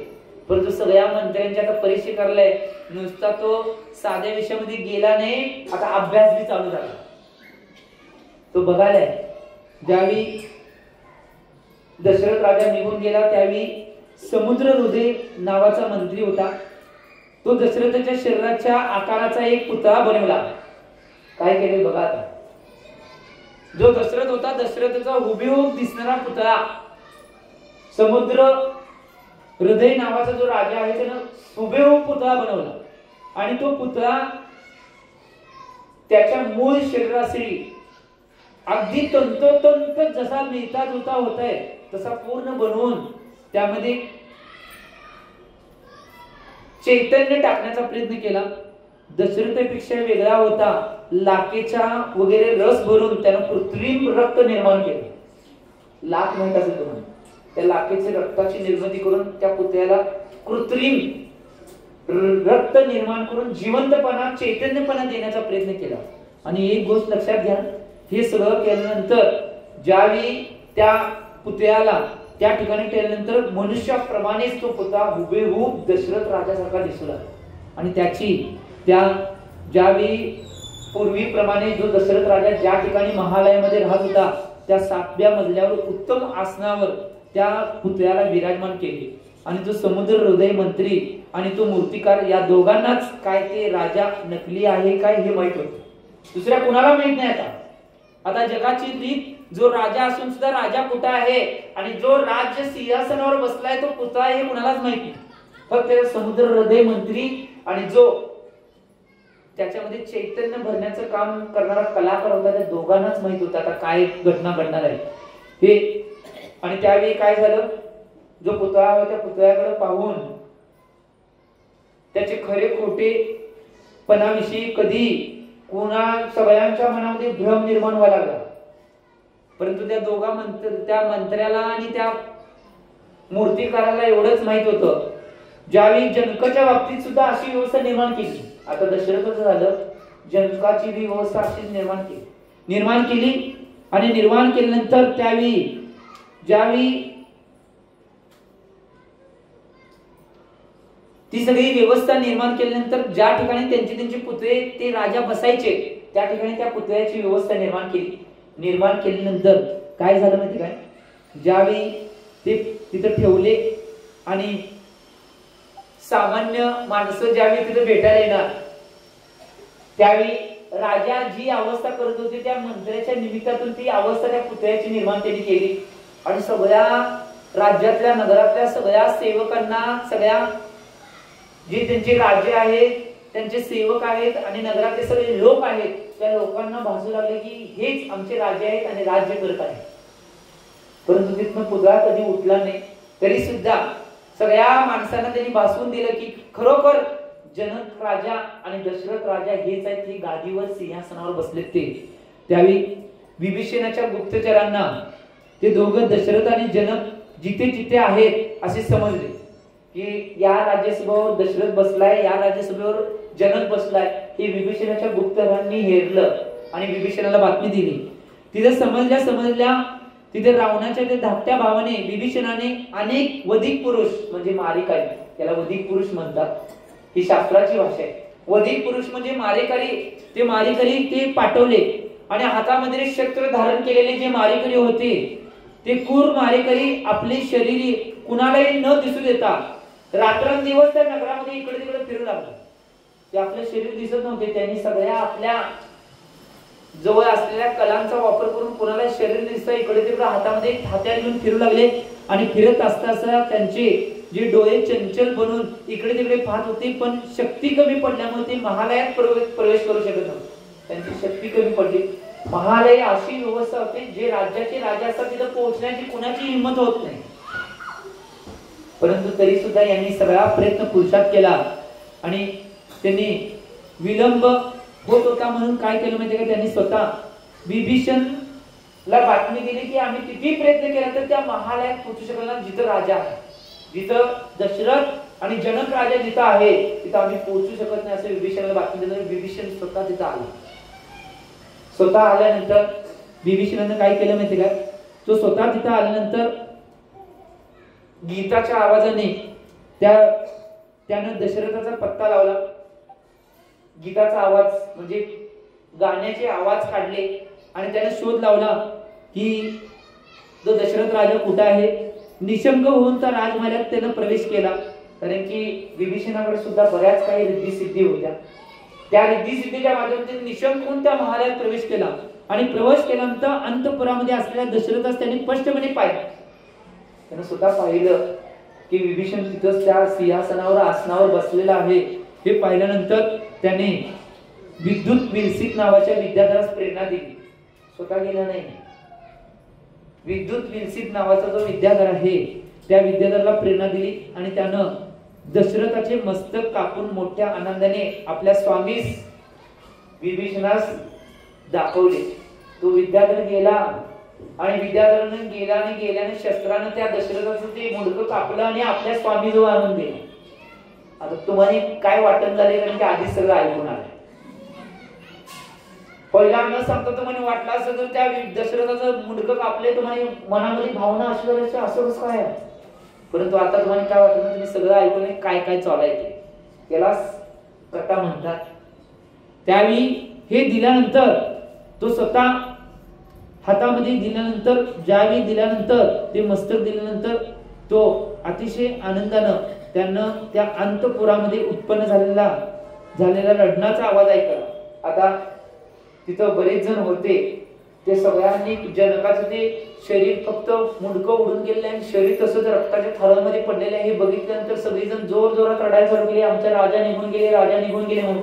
परंतु सगळ्या मंत्र्यांच्या आता परीक्षा करलाय. नुसता तो साध्या वेशामध्ये गेला नाही, आता अभ्यास बी चालू झाला. तो बघायला ज्यावेळी दशरथ राजा निघून गेला त्यावेळी समुद्र हृदय नावाचा मंत्री होता. तो दशरथाच्या शरीराच्या आकाराचा एक पुतळा बनवला. काय केले बघा आता, जो दशरथ होता दशरथाचा हुबेहूब दिसणारा पुतळा, समुद्र हृदय नावाचा जो राजा आहे त्यानं हुबेहूब पुतळा बनवला. आणि तो पुतळा त्याच्या मूळ शरीराशी अगदी तंतोतंत जसा मिळता जुळता होत आहे तसा पूर्ण बनवून त्यामध्ये चैतन्य टाकण्याचा प्रयत्न केला. दशरथापेक्षा वेगळा होता, लाखेचा वगैरे रस भरून त्यानं कृत्रिम रक्त निर्माण केलं. लाख माहित असेल तुम्हाला, त्या लाखेचे रक्ताची निर्मिती करून त्या पुतळ्याला कृत्रिम रक्त निर्माण करून जिवंतपणा चैतन्यपणा देण्याचा प्रयत्न केला. आणि एक गोष्ट लक्षात घ्या, हे सगळं केल्यानंतर ज्यावेळी त्या पुतळ्याला त्या ठिकाणी ठेवल्यानंतर मनुष्याप्रमाणेच तो पुतळा हुबेहूब दशरथ राजासारखा दिसू लागला. आणि त्याची त्या ज्यावेळी पूर्वीप्रमाणे जो दशरथ राजा ज्या ठिकाणी महालयामध्ये राहत होता त्या 7व्या मजल्यावर उत्तम आसनावर त्या पुतळ्याला विराजमान केले. आणि जो समुद्र हृदय मंत्री आणि तो मूर्तिकार या दोघांनाच काय ते राजा नकली आहे काय हे माहित होतं, दुसऱ्या कुणाला माहित नाही. आता जगाची रीत, जो राजा असून सुद्धा राजा कुठं आहे आणि जो राज्य सिंहासनावर बसलाय तो पुतळा हे कुणालाच माहित नाही. फक्त समुद्र हृदय मंत्री आणि जो त्याच्यामध्ये चैतन्य भरण्याचं काम करणारा कलाकार होता त्या दोघांनाच माहित होता आता काय घटना घडणार आहे हे. आणि त्यावेळी काय झालं, जो पुतळा होता त्या पुतळ्याकडे पाहून त्याचे खरे खोटे पणाविषयी कधी कुणा सगळ्यांच्या मनामध्ये भ्रम निर्माण व्हायला लागला. परंतु त्या मंत्र्याला आणि त्या मूर्तिकाराला एवढंच माहित होतं, ज्यावेळी जनकाच्या बाबतीत सुद्धा अशी व्यवस्था निर्माण केली. आता दशरथाचं झालं, जनकाची बी व्यवस्था अशीच निर्माण केली. आणि निर्माण केल्यानंतर त्यावेळी ज्यावेळी ती सगळी व्यवस्था निर्माण केल्यानंतर ज्या ठिकाणी त्यांचे पुतळे ते राजा बसायचे त्या ठिकाणी त्या पुतळ्याची व्यवस्था निर्माण केली. निर्माण केल्यानंतर काय झालं माहिती काय, ज्यावेळी ते तिथं ठेवले आणि सामान्य माणसं ज्यावेळी तिथे भेटायला येणार त्यावेळी राजा जी अवस्था करत होते त्या मंत्र्याच्या निमित्तातून ती अवस्था त्या पुतळ्याची निर्माण त्यांनी केली. आणि सगळ्या राज्यातल्या नगरातल्या सगळ्या सेवकांना, सगळ्या जे त्यांचे राजे आहेत त्यांचे सेवक आहेत आणि नगरातले सगळे लोक आहेत त्या लोकांना भासू लागले की हेच आमचे राजे आहेत आणि राज्य करत आहेत. परंतु तिथनं पुतळा कधी उठला नाही. तरी सुद्धा सगळ्या माणसांना त्यांनी भासवून दिलं की खरोखर जनक राजा आणि दशरथ राजा हेच आहेत, हे गादीवर सिंहासनावर बसलेत ते. त्यावेळी विभीषणाच्या गुप्तचरांना ते दोघं दशरथ आणि जनक जिथे जिथे आहेत असे समजले. की या राज्यसभेवर दशरथ बसलाय, या राज्यसभेवर जनक बसलाय, हे विभीषणाच्या गुप्तरांनी हेरलं आणि विभीषणाला बातमी दिली. तिथे समजल्या तिथे रावणाच्या ते धाकट्या भावाने विभीषणाने अनेक वधिक पुरुष म्हणजे मारेकरी, त्याला वधिक पुरुष म्हणतात, ही शास्त्राची भाषा आहे. वधिक पुरुष म्हणजे मारेकरी ते पाठवले आणि हातामध्ये शस्त्र धारण केलेले जे मारेकरी होते ते क्रूर मारेकरी आपले शरीर कुणालाही न दिसू देता रात्रंदिवस त्या नगरामध्ये इकडे तिकडे फिरू लागले. ते आपले शरीर दिसत नव्हते, त्यांनी सगळ्या आपल्या जवळ असलेल्या कलांचा वापर करून कुणाला शरीर दिसतं इकडे तिकडे हातामध्ये हात्यार घेऊन फिरू लागले आणि फिरत असता त्यांचे जे डोळे चंचल बनून इकडे तिकडे पाहत होते, पण शक्ती कमी पडल्यामुळे ते महालयात प्रवेश करू शकत नव्हते. त्यांची शक्ती कमी पडली. महालय अशी व्यवस्था होती, जे राज्याचे राजा असतात तिथे पोहोचण्याची कुणाची हिंमत होत नाही. परंतु तरी सुद्धा यांनी सगळा प्रयत्न पुरुषार्थ केला आणि त्यांनी विलंब होत होता म्हणून काय केलं माहिती का, त्यांनी स्वतः विभीषणला बातमी दिली की आम्ही किती प्रयत्न केला तर त्या महालयात पोहोचू शकलो नाही, जिथं राजा आहे, जिथं दशरथ आणि जनक राजा जिथं आहे तिथं आम्ही पोहोचू शकत नाही असं विभीषणाला बातमी दिली. विभीषण स्वतः तिथं आला. स्वतः आल्यानंतर विभीषणाने काय केलं माहिती का, तो स्वतः तिथं आल्यानंतर गीताच्या आवाजाने त्यानं दशरथाचा पत्ता लावला. गीताचा आवाज म्हणजे गाण्याचे आवाज काढले आणि त्याने शोध लावला की जो दशरथ राजा कुठे आहे. निशंक होऊन त्या राजमहालात त्यानं प्रवेश केला, कारण की विभीषणाकडे सुद्धा बऱ्याच काही रिद्धी सिद्धी होत्या. त्या रिद्धी सिद्धीच्या माध्यमातून निशंक होऊन त्या महालयात प्रवेश केला आणि प्रवेश केल्यानंतर अंतपुरामध्ये असलेल्या दशरथास त्यांनी स्पष्टपणे पाहिलं. त्यानं स्वतः पाहिलं की विभीषण तिथंच त्या सिंहासनावर आसनावर बसलेला आहे. हे पाहिल्यानंतर त्याने विद्युत विलसित नावाच्या विद्याधरास प्रेरणा दिली. स्वतः गेला नाही. विद्युत विलसित नावाचा जो विद्याधर आहे त्या विद्याधराला प्रेरणा दिली आणि त्यानं दशरथाचे मस्तक कापून मोठ्या आनंदाने आपल्या स्वामीस विभीषणास दाखवले. तो विद्याधर गेला आणि विद्याधरानं गेल्याने शस्त्रानं त्या दशरथाचं ते मुंडकं कापलं आणि आपल्या स्वामी जवळ आणून दिलं. आता तुम्हाला काय वाटत झाले, कारण की आधी सगळं ऐकून आलं. पहिला न सांगता तुम्हाला वाटलं असं तर त्या दशरथाचं मुंडकं कापले, तुम्हाला मनामध्ये भावना अशी झाली असं कसं काय. परंतु आता तुम्हाला काय वाटत, तुम्ही सगळं ऐकून काय काय चालायचे त्याला कथा म्हणतात. त्यावेळी हे दिल्यानंतर तो स्वतः हातामध्ये दिल्यानंतर, ज्यावेळी दिल्यानंतर ते मस्तक दिल्यानंतर तो अतिशय आनंदानं त्यानं त्या अंतपुरामध्ये उत्पन्न झालेला रडण्याचा आवाज ऐकला. आता तिथं बरेच जण होते, ते सगळ्यांनी जनकाचं ते शरीर फक्त मुंडकं उडून गेलेलं आणि शरीर तसंच रक्ताच्या थरामध्ये पडलेलं आहे हे बघितल्यानंतर सगळेजण जोर जोरात रडायला चालू केले, आमचा राजा निघून गेले म्हणून.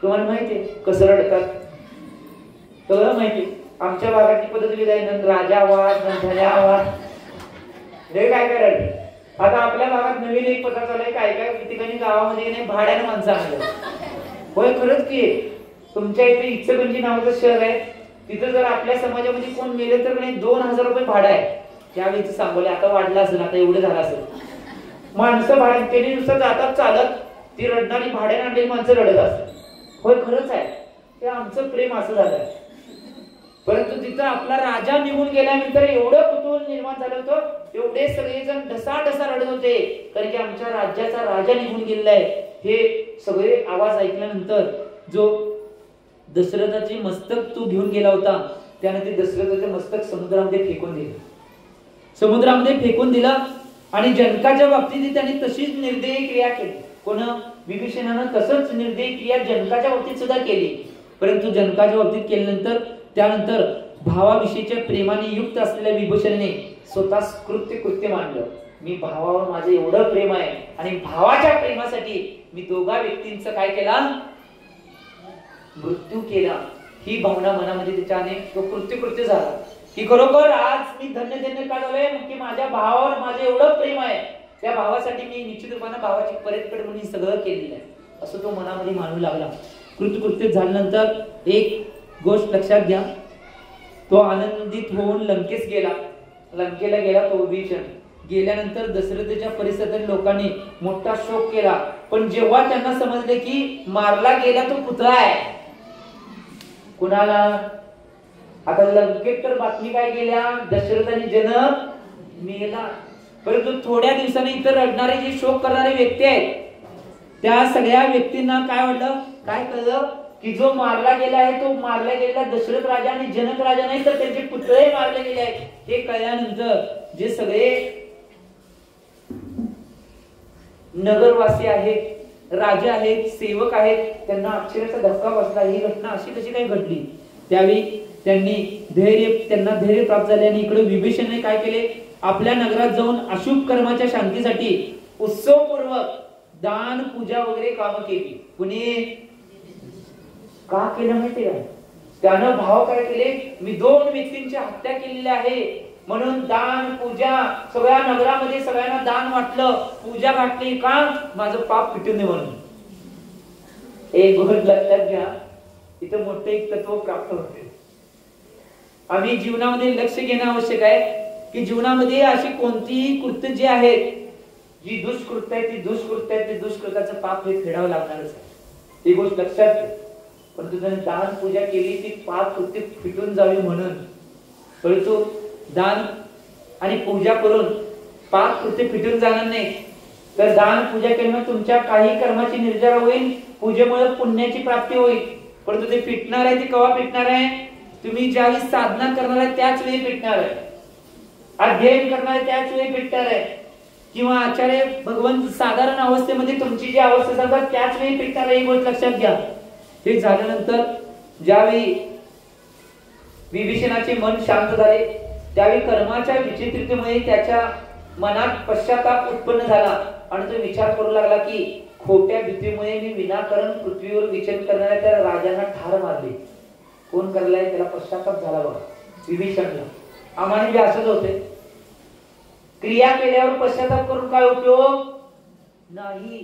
तुम्हाला माहितीये कसं रडतात, सगळं माहिती. आमच्या भागातली पद्धत वेगळी आहे, राजा आवाज धन्या आवाज हे काय रडले. आता आपल्या भागात नवीन एक पद्धत चालू काय ठिकाणी गावामध्ये नाही भाड्याने माणसं आणलं. होय खरंच की तुमच्या इथे इचलकरंजी नावाचं शहर आहे, तिथं जर आपल्या समाजामध्ये कोण मेले तर नाही 2000 रुपये भाडं आहे. त्यावेळी सांगोले आता वाढला असेल, आता एवढं झालं असेल. माणसं भाड्याने त्यांनी नुसतं जातात चालत, ती रडणारी भाड्याने आणलेली माणसं रडत असतात. होय खरंच आहे, ते आमचं प्रेम असं झालं. परंतु तिथं आपला राजा निघून गेल्यानंतर एवढं कुतूहल निर्माण झालं होतं, एवढे सगळेजण ढसाढसा रडत होते, कारण की आमच्या राज्याचा राजा निघून गेलेला आहे. हे सगळे आवाज ऐकल्यानंतर जो दशरथाचे मस्तक तो घेऊन गेला होता त्याने ते दशरथाचे मस्तक समुद्रामध्ये फेकून दिला आणि जनकाच्या बाबतीत त्यांनी तशीच निर्दयी क्रिया केली. कोण विभीषणानं तसंच निर्दयी क्रिया जनकाच्या बाबतीत सुद्धा केली. परंतु जनकाच्या बाबतीत केल्यानंतर त्यानंतर भावाविषयीच्या प्रेमाने युक्त असलेल्या विभीषणाने स्वतः कृत्य मांडलं. मी भावावर माझं एवढं प्रेम आहे आणि भावाच्या प्रेमासाठी मी दोघा व्यक्तींचं काय केला, मृत्यू केला. ही भावना मनामध्ये त्याच्याने तो कृत्य झाला की खरोखर आज मी धन्य का झालोय की माझ्या भावावर माझं एवढं प्रेम आहे, त्या भावासाठी मी निश्चित रूपाने भावाची परतफेड म्हणून सगळं केलेलं आहे असं तो मनामध्ये मानू लागला. कृत्य झाल्यानंतर एक गोष्ट लक्षात घ्या, तो आनंदित होऊन लंकेला गेला तो विभीषण. गेल्यानंतर दशरथाच्या परिसरातील लोकांनी मोठा शोक केला, पण जेव्हा त्यांना समजले की मारला गेला तो पुतळा आहे, कुणाला आता लंकेत तर बातमी काय गेल्या, दशरथ आणि जनक मेला, परंतु थोड्या दिवसांनी इतर रडणारे जे शोक करणारे व्यक्ती आहेत त्या सगळ्या व्यक्तींना काय वाटलं, काय कळलं की जो मारला गेला आहे तो मारला गेलेला दशरथ राजा आणि जनक राजा नाही तर त्यांचे पुतळे मारले गेले आहेत। हे कळल्यानंतर जे सगळे नगरवासी आहेत, राजे आहेत, सेवक आहेत, त्यांना अक्षरशः धक्का बसला, ही घटना अशी कशी काय घडली। त्यावेळी त्यांना धैर्य प्राप्त झाले आणि इकडे विभीषणने काय केले, आपल्या नगरात जाऊन अशुभ कर्माच्या शांतीसाठी उत्सवपूर्वक दान पूजा वगैरे काम केली। कुणी का केलं माहिती का, त्यानं भाव काय केले, मी 2 व्यक्तींची हत्या केलेली आहे म्हणून दान पूजा सगळ्या नगरामध्ये सगळ्यांना दान वाटलं, पूजा घातली, का माझं पाप फिटून दे म्हणून। एक गोष्ट लक्षात घ्या, इथं मोठे एक तत्व प्राप्त होते। आम्ही जीवनामध्ये लक्ष घेणं आवश्यक आहे की जीवनामध्ये अशी कोणतीही कृत्य जी आहेत, जी दुष्कृत्य आहे, ती दुष्कृत्य आहे, ते दुष्कृत्याचं पाप हे फेडावं लागणारच आहे, ही गोष्ट लक्षात घ्या। परंतु त्याने दान पूजा केली ती पाप कृत्य फिटून जावी म्हणून, परंतु दान आणि पूजा करून पाप कृत्य फिटून जाणार नाही, तर दान पूजा केल्यामुळे तुमच्या काही कर्माची निर्जरा होईल, पूजेमुळे पुण्याची प्राप्ती होईल, परंतु ते फिटणार आहे, ते केव्हा फिटणार आहे, तुम्ही ज्यावेळी साधना करणार आहे त्याच वेळी फिटणार आहे, अध्ययन करणार आहे त्याच वेळी फिटणार आहे, किंवा आचार्य भगवंत साधारण अवस्थेमध्ये तुमची जी अवस्था सांगतात त्याच वेळी फिटणार आहे, ही गोष्ट लक्षात घ्या। हे झाल्यानंतर ज्यावेळी विभीषणाचे मन शांत झाले त्यावेळी कर्माच्या विचित्रतेमुळे त्याच्या मनात पश्चाताप उत्पन्न झाला आणि तो विचार करू लागला की खोट्या भीतीमुळे मी विनाकारण पृथ्वीवर विचरण करणाऱ्या त्या राजांना ठार मारले। कोण करलाय, त्याला पश्चाताप झाला बघा, विभीषणला। आम्हाला बी असंच होते, क्रिया केल्यावर पश्चाताप करून काय उपयोग नाही,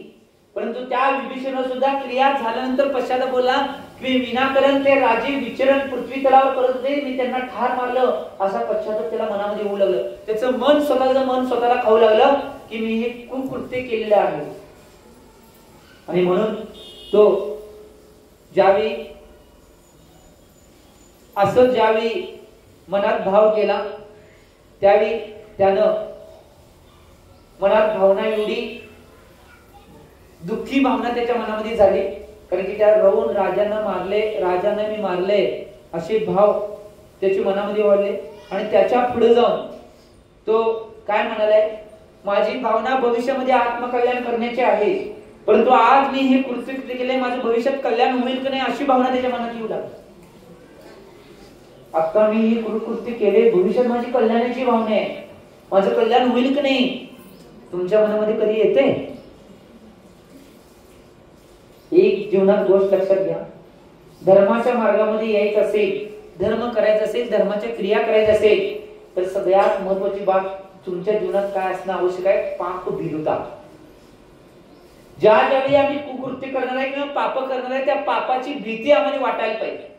परंतु त्या विभीषण सुद्धा क्रिया झाल्यानंतर पश्चाताप बोलला की विनाकारण ते राजे विचरण पृथ्वी तलावर करत होते, मी त्यांना ठार मारलं, असा पश्चाताप त्याला मनामध्ये येऊ लागलं। त्याचं मन स्वतःला खाऊ लागलं की मी हे कुकृत्य केलेलं आहे, आणि म्हणून तो ज्यावेळी मनात भाव केला त्यावेळी त्यानं मनात भावना एवढी दुःखी भावना त्याच्या मनामध्ये झाली, कारण की त्या राहून राजांना मी मारले असे भाव त्याच्या मनामध्ये वाढले, आणि त्याच्या पुढे जाऊन तो काय म्हणालाय, माझी भावना भविष्यामध्ये आत्मकल्याण करण्याची आहे, परंतु आज मी हे कृत्य केले, माझं भविष्यात कल्याण होईल की नाही अशी भावना त्याच्या मनात येऊ लागली। आता मी हे कृत्य केले, भविष्यात माझी कल्याणाची भावना आहे, माझं कल्याण होईल की नाही तुमच्या मनामध्ये कधी येते। एक जीवनात गोष्ट लक्षात घ्या, धर्माच्या मार्गामध्ये यायचं असेल, धर्म करायचा असेल, धर्माच्या क्रिया करायच्या असेल, तर सगळ्यात महत्वाची बाब तुमच्या जीवनात काय असणं आवश्यक आहे, पाप भीरुता। ज्यावेळी आम्ही कुकृत्य करणार आहे किंवा पाप करणार आहे त्या पापाची भीती आम्हाला वाटायला पाहिजे।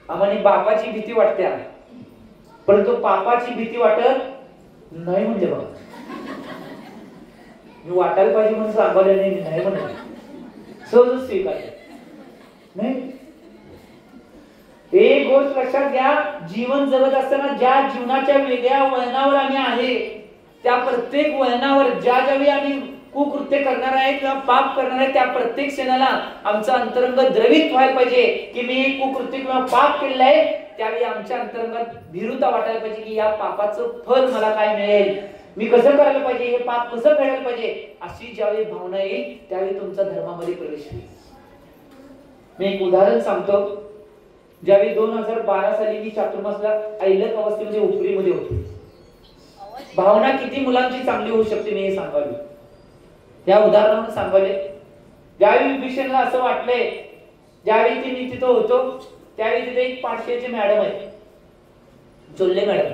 आम्हाला बापाची भीती वाटते परंतु पापाची भीती वाटत नाही, म्हणजे बघा मी वाटायला पाहिजे म्हणून सांगायला नाही म्हणत, सहज स्वीकार नाही। एक गोष्ट लक्षात घ्या, जीवन जगत असताना ज्या जीवनाच्या वेगळ्या वळणावर आम्ही आहे, त्या प्रत्येक वळणावर ज्यावेळी आम्ही कुकृत्य करणार आहे किंवा पाप करणार आहे त्या प्रत्येक क्षणाला आमचं अंतरंग द्रवित व्हायला पाहिजे की मी कुकृत्य किंवा पाप केलेलं आहे, त्यावेळी आमच्या अंतरंगात भीरुता वाटायला पाहिजे की या पापाचं फल मला काय मिळेल, मी कसं करायला पाहिजे, हे पाप कसं फेडायला पाहिजे, अशी ज्यावेळी भावना येईल त्यावेळी तुमचा धर्मामध्ये प्रवेश होईल। मी एक उदाहरण सांगतो, ज्यावेळी 2012 साली मी चातुर्मासला ऐलक अवस्थेमध्ये उपरीमध्ये होतो, भावना किती मुलांची चांगली होऊ शकते मी हे सांगावी, त्या उदाहरणावरून सांगायले। ज्यावेळी विभीषणला असं वाटलंय, ज्यावेळी मी तिथं होतो त्यावेळी तिथे एक पाठशाळेची मॅडम आहे, चोल्ले मॅडम,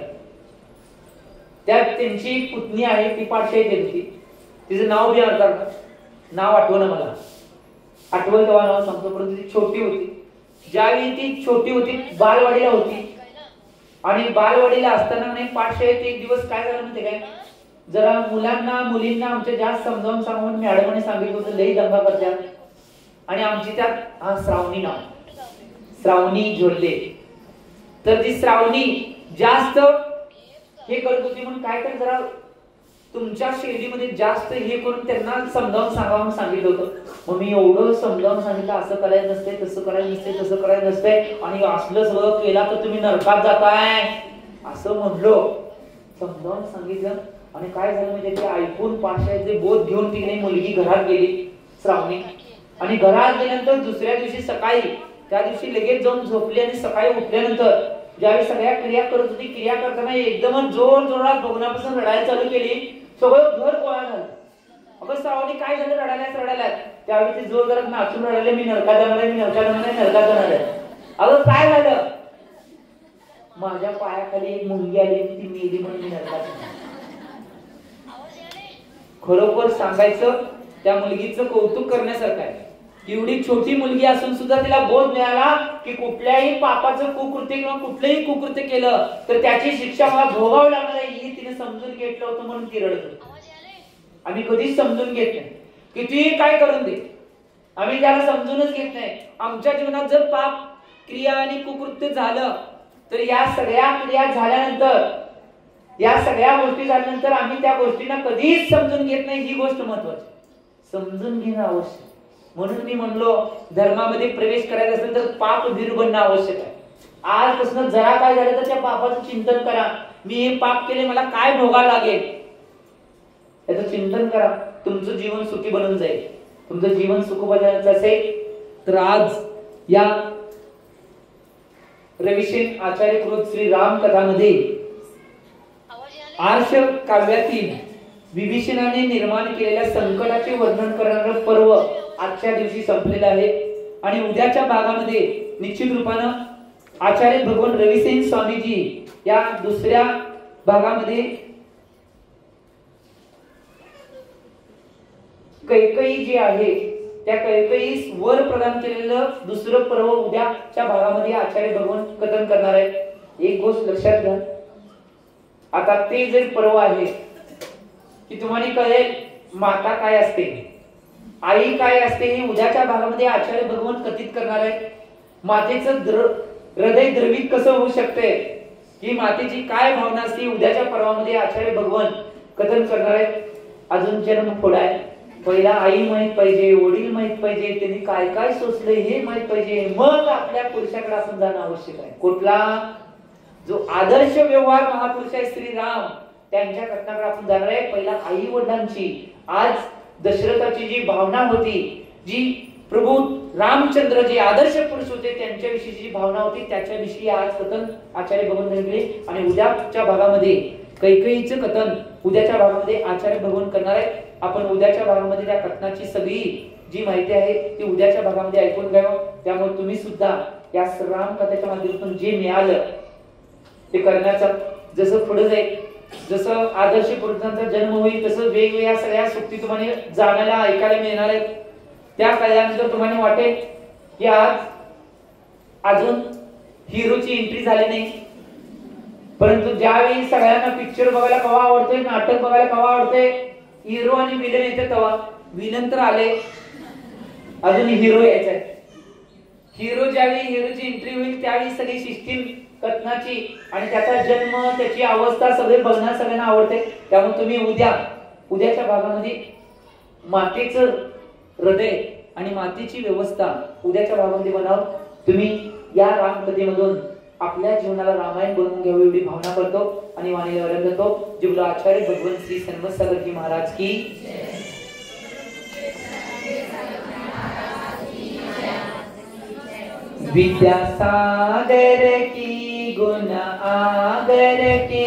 त्यांची पुतणी आहे, ती पाठशाळेत येत होती, तिचं नाव बी नाव आठवणं मला, आठवण तेव्हा नाव सांगतो, परंतु ती छोटी होती। ज्यावेळी ती छोटी होती, बालवाडीला होती, आणि बालवाडीला असताना नाही पाठशाळेत एक दिवस काय झालं माहिती काय, जरा मुलांना मुलींना आमच्या जास्त समजावून सांगून मॅडमने सांगितलं होतं लई दंगा करतात. आणि आमची त्यात श्रावणी नाव, श्रावणी झोल्ले. तर ती श्रावणी जास्त हे करत होती म्हणून काय तर जरा तुमच्या शैलीमध्ये जास्त हे करून त्यांना समजावून सांगावून सांगितलं होतं. मग मी एवढं समजावून सांगितलं असं करायचं नसते, तसं करायचं नसते, तसं करायचं नसते, आणि असलं सगळं केला तर तुम्ही नरकात जाताय असं म्हणलो, समजावून सांगितलं. आणि काय झालं म्हणजे ते ऐकून पाठशाळेचे बोध घेऊन ती नाही मुलगी घरात गेली श्रावणी. आणि घरात गेल्यानंतर दुसऱ्या दिवशी सकाळी त्या दिवशी लगेच जाऊन झोपली. आणि सकाळी उठल्यानंतर ज्यावेळी सगळ्या क्रिया करत होती, क्रिया करताना एकदमच जोर जोरात बघण्यापासून रडायला चालू केली. सगळं घर गोळा झालं. अगं श्रावणी काय झालं, रडायला. त्यावेळी ते जोर जोरात नाचून रडायला, मी नरकात जाणार आहे, मी नरकात जाणार आहे, नरकात जाणार आहे. अगं काय झालं, माझ्या पायाखाली एक मुंगी आली, ती मेली म्हणून मी नरकात. खरोखर सांगायचं त्या मुलगीचं कौतुक करण्यासारखं आहे. एवढी छोटी मुलगी असून सुद्धा तिला बोध मिळाला की कुठल्याही पापाचं कुकृत्य किंवा कुठलंही कुकृत्य केलं तर त्याची शिक्षा मला भोगावी लागणार आहे हे तिने समजून घेतलं होतं म्हणून ती रडत होती. आम्ही कधीच समजून घेत नाही, किती काय करून दे आम्ही त्याला समजूनच घेत नाही. आमच्या जीवनात जर पाप क्रिया आणि कुकृत्य झालं तर या सगळ्या क्रिया झाल्यानंतर, या सगळ्या गोष्टी झाल्यानंतर आम्ही त्या गोष्टींना कधीच समजून घेत नाही. ही गोष्ट महत्वाची, समजून घेणं आवश्यक. म्हणून मी म्हणलो धर्मामध्ये प्रवेश करायचा असेल तर पाप भीरू बनणं आवश्यक आहे. आजपासून जरा काय झालं तर त्या पापाचं चिंतन करा. मी हे पाप केले, मला काय भोगावं लागेल याचं चिंतन करा. तुमचं जीवन सुखी बनून जाईल. तुमचं जीवन सुख बनायचं असेल तर आज या रविशेन आचार्यकृत श्री राम कथामध्ये आर्ष काव्यातील विभीषणाने निर्माण केलेल्या संकटाचे वर्णन करणारं पर्व आजच्या दिवशी संपलेलं आहे. आणि उद्याच्या भागामध्ये निश्चित रूपानं आचार्य भगवान रविसेन स्वामीजी या दुसऱ्या भागामध्ये कैकई जी आहे त्या कैकईस वर प्रदान केलेलं दुसरं पर्व उद्याच्या भागामध्ये आचार्य भगवान कथन करणार आहे. एक गोष्ट लक्षात घ्या, आता ते जे पर्व आहे की तुम्हाला कळेल माता काय असते, आई काय असते, हे उद्याच्या भागामध्ये आचार्य भगवान कथित करणार आहे. मातेचं हृदय द्रवित कसं होऊ शकते, ही मातेची काय भावना असते, उद्याच्या पर्वामध्ये आचार्य भगवान कथन करणार आहे. अजून जन्म थोडा आहे. पहिला आई माहित पाहिजे, वडील माहित पाहिजे, त्यांनी काय काय सोचले हे माहित पाहिजे, मग आपल्या पुरुषाकडे आपण जाणं आवश्यक आहे. कुठला जो आदर्श व्यवहार महापुरुष आहे श्रीराम त्यांच्या कथनाकडे आपण जाणार आहे. पहिला आई वडिलांची, आज दशरथाची जी भावना होती, जी प्रभू रामचंद्र जे आदर्श पुरुष होते त्यांच्याविषयी जी भावना होती त्याच्याविषयी आज कथन आचार्य भगवान करणार. आणि उद्याच्या भागामध्ये कैकेयीचं कथन उद्याच्या भागामध्ये आचार्य भगवान करणार आहे. आपण उद्याच्या भागामध्ये त्या कथनाची सगळी जी माहिती आहे ती उद्याच्या भागामध्ये ऐकून घ्यावं. त्यामुळे तुम्ही सुद्धा या राम कथेच्या माध्यमातून जे मिळालं ते करण्याचा, जसं पुढे जाईल, जसं आदर्श पुरुषांचा जन्म होईल तसं वेगवेगळ्या सगळ्या सुक्ती तुम्हाला जाणायला ऐकायला मिळणार आहेत. त्या कळल्यानंतर तुम्हाला वाटेल की आज अजून हिरोची एंट्री झाली नाही, परंतु ज्यावेळी सगळ्यांना पिक्चर बघायला कवा आवडतोय, नाटक बघायला कवा आवडतोय, हिरो आणि विलन येते तेव्हा. विलन तर आले, अजून हिरो यायचा. हिरो ज्यावेळी हिरोची एंट्री होईल त्यावेळी सगळी सिस्टीम कथनाची आणि त्याचा जन्म, त्याची अवस्था सगळे बघण्यास सगळ्यांना आवडते. त्यामुळे तुम्ही उद्याच्या भागामध्ये मातेचं हृदय आणि मातेची व्यवस्था उद्याच्या भागामध्ये बनाव. तुम्ही या रामकथेमधून आपल्या जीवनाला रामायण बनवून घ्यावी एवढी भावना करतो आणि वाणीला वरण करतो. जिवला आचार्य भगवान श्री सन्मतसागरजी महाराज की विद्यासागर की गुण आगर की